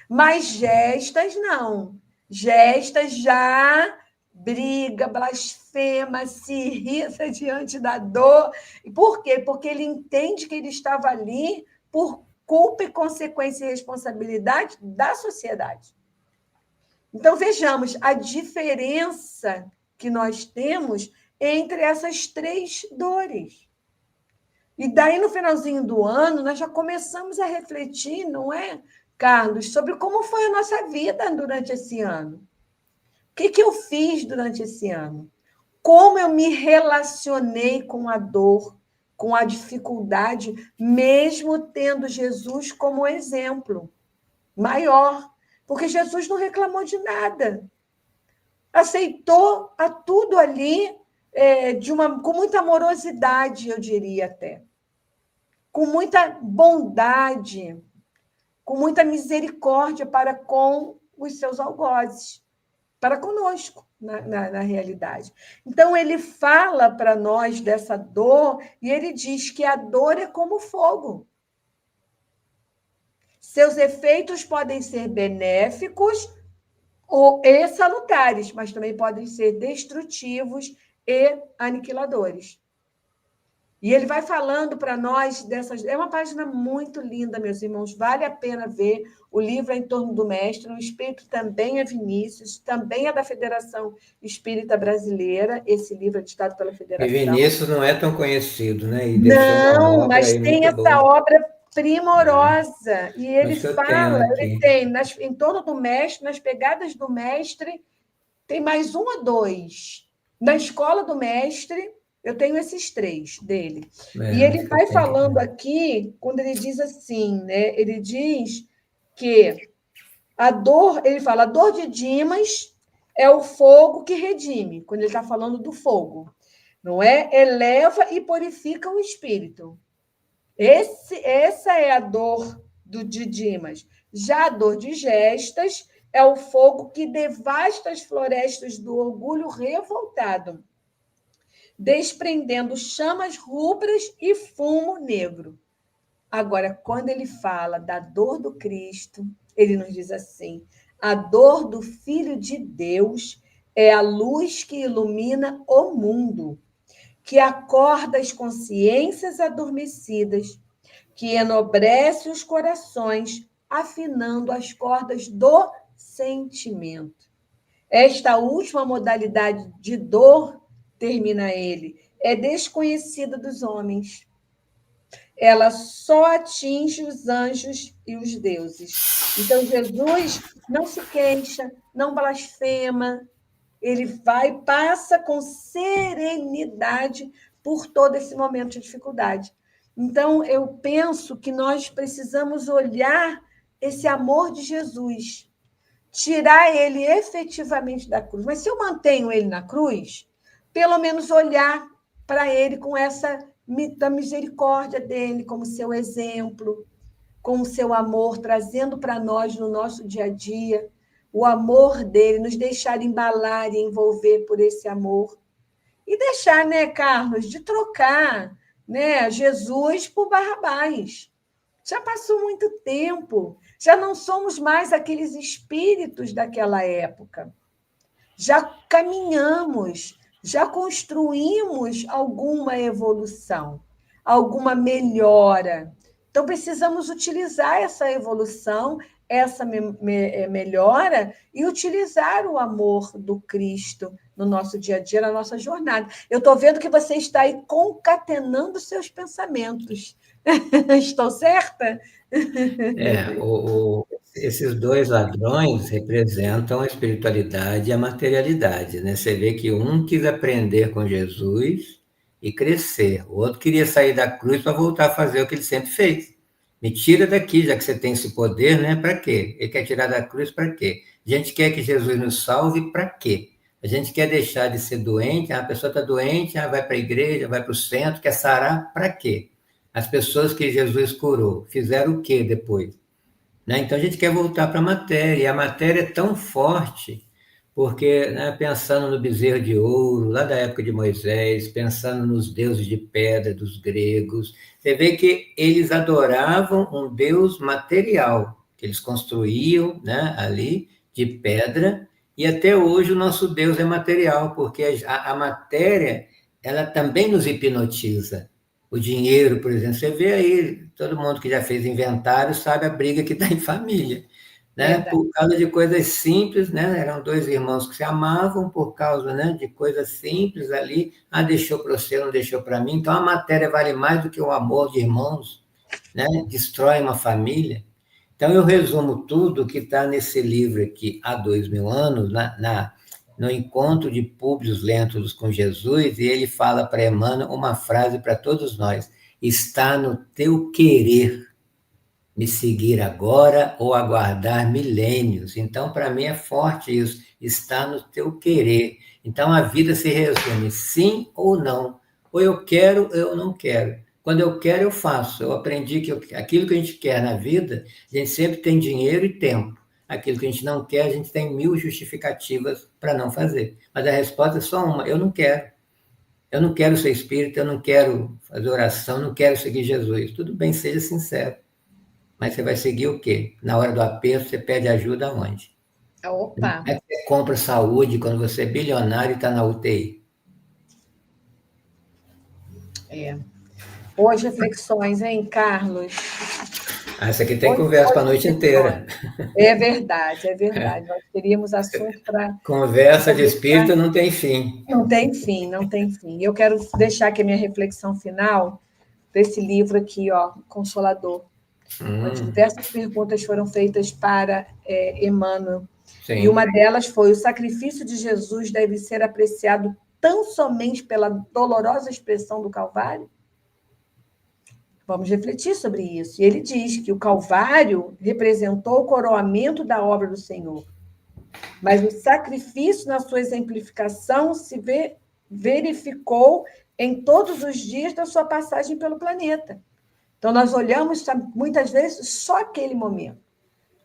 S2: Mas Gestas não. Gestas já briga, blasfema, se irrita diante da dor. Por quê? Porque ele entende que ele estava ali por culpa e consequência e responsabilidade da sociedade. Então, vejamos a diferença que nós temos entre essas três dores. E daí, no finalzinho do ano, nós já começamos a refletir, não é, Carlos, sobre como foi a nossa vida durante esse ano. O que eu fiz durante esse ano? Como eu me relacionei com a dor, com a dificuldade, mesmo tendo Jesus como exemplo maior. Porque Jesus não reclamou de nada. Aceitou a tudo ali com muita amorosidade, eu diria até. Com muita bondade, com muita misericórdia para com os seus algozes, para conosco, na realidade. Então, ele fala para nós dessa dor e ele diz que a dor é como fogo. Seus efeitos podem ser benéficos e salutares, mas também podem ser destrutivos e aniquiladores. E ele vai falando para nós dessas... É uma página muito linda, meus irmãos. Vale a pena ver. O livro é Em Torno do Mestre. O espírito também é Vinícius, também é da Federação Espírita Brasileira. Esse livro é ditado pela Federação.
S3: E Vinícius não é tão conhecido, né? E
S2: não, mas tem essa obra primorosa. E ele fala, ele tem Em Torno do Mestre, nas pegadas do Mestre, tem mais 1 ou 2. Na Escola do Mestre, eu tenho esses 3 dele. E ele vai falando aqui, quando ele diz assim, né? Ele diz que a dor, ele fala, a dor de Dimas é o fogo que redime, quando ele está falando do fogo, não é? Eleva e purifica o espírito. Essa é a dor de Dimas. Já a dor de Gestas é o fogo que devasta as florestas do orgulho revoltado, desprendendo chamas rubras e fumo negro. Agora, quando ele fala da dor do Cristo, ele nos diz assim: a dor do Filho de Deus é a luz que ilumina o mundo, que acorda as consciências adormecidas, que enobrece os corações, afinando as cordas do sentimento. Esta última modalidade de dor, termina ele, é desconhecida dos homens. Ela só atinge os anjos e os deuses. Então, Jesus não se queixa, não blasfema, ele passa com serenidade por todo esse momento de dificuldade. Então, eu penso que nós precisamos olhar esse amor de Jesus, tirar ele efetivamente da cruz. Mas se eu mantenho ele na cruz, pelo menos olhar para ele com da misericórdia dele, como seu exemplo, com o seu amor, trazendo para nós no nosso dia a dia o amor dele, nos deixar embalar e envolver por esse amor. E deixar, né, Carlos, de trocar, né, Jesus por Barrabás. Já passou muito tempo, já não somos mais aqueles espíritos daquela época. Já caminhamos, já construímos alguma evolução, alguma melhora. Então, precisamos utilizar essa evolução, essa melhora e utilizar o amor do Cristo no nosso dia a dia, na nossa jornada. Eu estou vendo que você está aí concatenando seus pensamentos. Estou certa?
S3: Esses 2 ladrões representam a espiritualidade e a materialidade, né? Você vê que um quis aprender com Jesus e crescer, o outro queria sair da cruz para voltar a fazer o que ele sempre fez. Me tira daqui, já que você tem esse poder, né? Para quê? Ele quer tirar da cruz para quê? A gente quer que Jesus nos salve para quê? A gente quer deixar de ser doente, a pessoa está doente, vai para a igreja, vai para o centro, quer sarar, para quê? As pessoas que Jesus curou, fizeram o quê depois? Né? Então a gente quer voltar para a matéria, e a matéria é tão forte, porque, né, pensando no bezerro de ouro, lá da época de Moisés, pensando nos deuses de pedra dos gregos, você vê que eles adoravam um deus material, que eles construíam, né, ali de pedra, e até hoje o nosso Deus é material, porque a matéria, ela também nos hipnotiza. O dinheiro, por exemplo, você vê aí, todo mundo que já fez inventário sabe a briga que está em família, né?
S2: Verdade.
S3: Por causa de coisas simples, né? Eram dois irmãos que se amavam por causa, né, de coisas simples ali. Ah, deixou para você, não deixou para mim. Então a matéria vale mais do que o amor de irmãos, né? Destrói uma família. Então, eu resumo tudo que está nesse livro aqui, há 2000 anos, no encontro de Públio Lentulus com Jesus, e ele fala para Emmanuel uma frase para todos nós: está no teu querer me seguir agora ou aguardar milênios. Então, para mim é forte isso, está no teu querer. Então, a vida se resume sim ou não. Ou eu quero ou eu não quero. Quando eu quero, eu faço. Eu aprendi que aquilo que a gente quer na vida, a gente sempre tem dinheiro e tempo. Aquilo que a gente não quer, a gente tem 1000 justificativas para não fazer. Mas a resposta é só uma: eu não quero. Eu não quero ser espírita, eu não quero fazer oração, não quero seguir Jesus. Tudo bem, seja sincero. Mas você vai seguir o quê? Na hora do aperto, você pede ajuda aonde?
S2: Opa!
S3: Como é que você compra saúde quando você é bilionário e está na UTI?
S2: Hoje, reflexões, hein, Carlos?
S3: Essa aqui tem conversa para a noite inteira.
S2: É verdade, é verdade. Nós teríamos assunto para...
S3: Conversa de espírito não tem fim.
S2: Não tem fim, não tem fim. Eu quero deixar aqui a minha reflexão final desse livro aqui, ó, Consolador, onde diversas perguntas foram feitas para Emmanuel.
S3: Sim.
S2: E uma delas foi: o sacrifício de Jesus deve ser apreciado tão somente pela dolorosa expressão do Calvário? Vamos refletir sobre isso. E ele diz que o Calvário representou o coroamento da obra do Senhor, mas o sacrifício, na sua exemplificação, se verificou em todos os dias da sua passagem pelo planeta. Então, nós olhamos, muitas vezes, só aquele momento.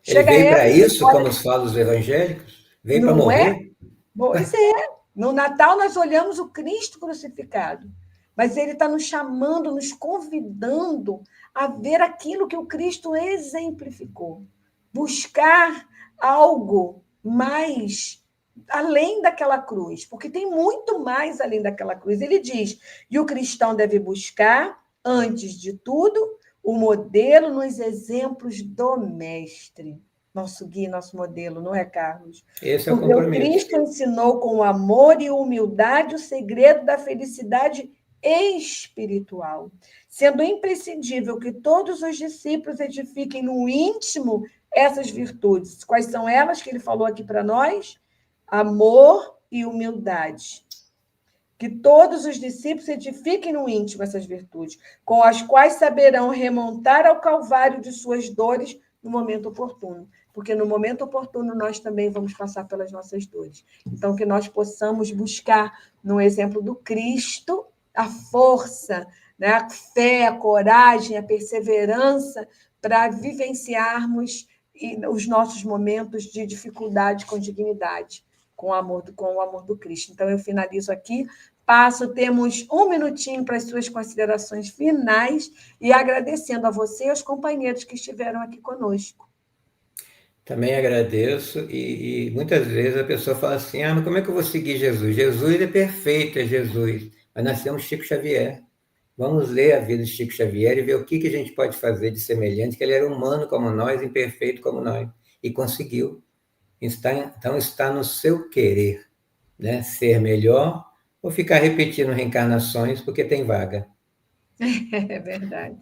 S3: Ele veio para isso, como falam os evangélicos? Veio para morrer?
S2: Pois é. No Natal, nós olhamos o Cristo crucificado, mas ele está nos chamando, nos convidando a ver aquilo que o Cristo exemplificou. Buscar algo mais além daquela cruz, porque tem muito mais além daquela cruz. Ele diz: e o cristão deve buscar, antes de tudo, o modelo nos exemplos do Mestre. Nosso guia, nosso modelo, não é, Carlos?
S3: Esse é o compromisso.
S2: Porque o Cristo ensinou com amor e humildade o segredo da felicidade espiritual, sendo imprescindível que todos os discípulos edifiquem no íntimo essas virtudes. Quais são elas que ele falou aqui para nós? Amor e humildade. Que todos os discípulos edifiquem no íntimo essas virtudes, com as quais saberão remontar ao calvário de suas dores no momento oportuno. Porque no momento oportuno nós também vamos passar pelas nossas dores. Então, que nós possamos buscar, no exemplo do Cristo, a força, né, a fé, a coragem, a perseverança para vivenciarmos os nossos momentos de dificuldade com dignidade, com o amor do Cristo. Então, eu finalizo aqui. Temos 1 minutinho para as suas considerações finais e agradecendo a você e aos companheiros que estiveram aqui conosco.
S3: Também agradeço, e muitas vezes a pessoa fala assim: mas como é que eu vou seguir Jesus? Jesus é perfeito, é Jesus. Mas nós temos Chico Xavier. Vamos ler a vida de Chico Xavier e ver o que a gente pode fazer de semelhante, que ele era humano como nós, imperfeito como nós, e conseguiu. Então está no seu querer, né? Ser melhor ou ficar repetindo reencarnações porque tem vaga.
S2: É verdade.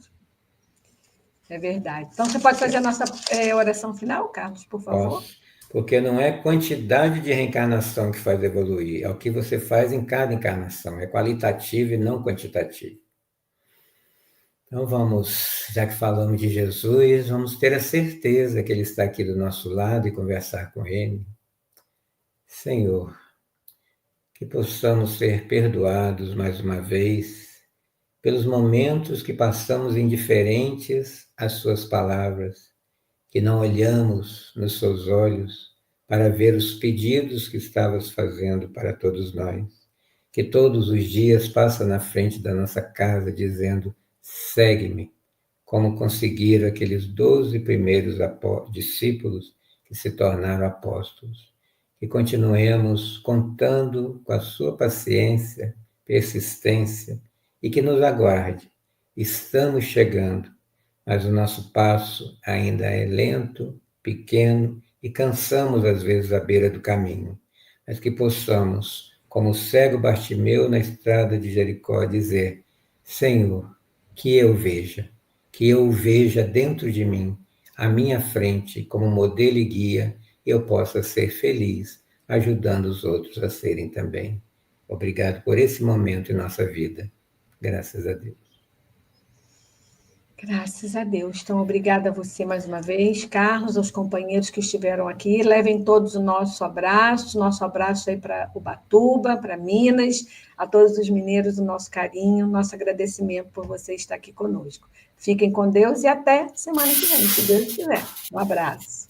S2: É verdade. Então, você pode fazer a nossa oração final, Carlos, por favor?
S3: Posso. Porque não é quantidade de reencarnação que faz evoluir, é o que você faz em cada encarnação, é qualitativo e não quantitativo. Então vamos, já que falamos de Jesus, vamos ter a certeza que Ele está aqui do nosso lado e conversar com Ele. Senhor, que possamos ser perdoados mais uma vez pelos momentos que passamos indiferentes às suas palavras, que não olhamos nos seus olhos para ver os pedidos que estavas fazendo para todos nós, que todos os dias passa na frente da nossa casa dizendo: segue-me, como conseguiram aqueles 12 primeiros discípulos que se tornaram apóstolos. Que continuemos contando com a sua paciência, persistência e que nos aguarde. Estamos chegando, mas o nosso passo ainda é lento, pequeno e cansamos às vezes à beira do caminho, mas que possamos, como o cego Bartimeu na estrada de Jericó, dizer: Senhor, que eu veja dentro de mim, à minha frente, como modelo e guia, eu possa ser feliz, ajudando os outros a serem também. Obrigado por esse momento em nossa vida. Graças a Deus.
S2: Graças a Deus. Então, obrigada a você mais uma vez, Carlos, aos companheiros que estiveram aqui. Levem todos o nosso abraço aí para Ubatuba, para Minas, a todos os mineiros, o nosso carinho, nosso agradecimento por você estar aqui conosco. Fiquem com Deus e até semana que vem, se Deus quiser. Um abraço.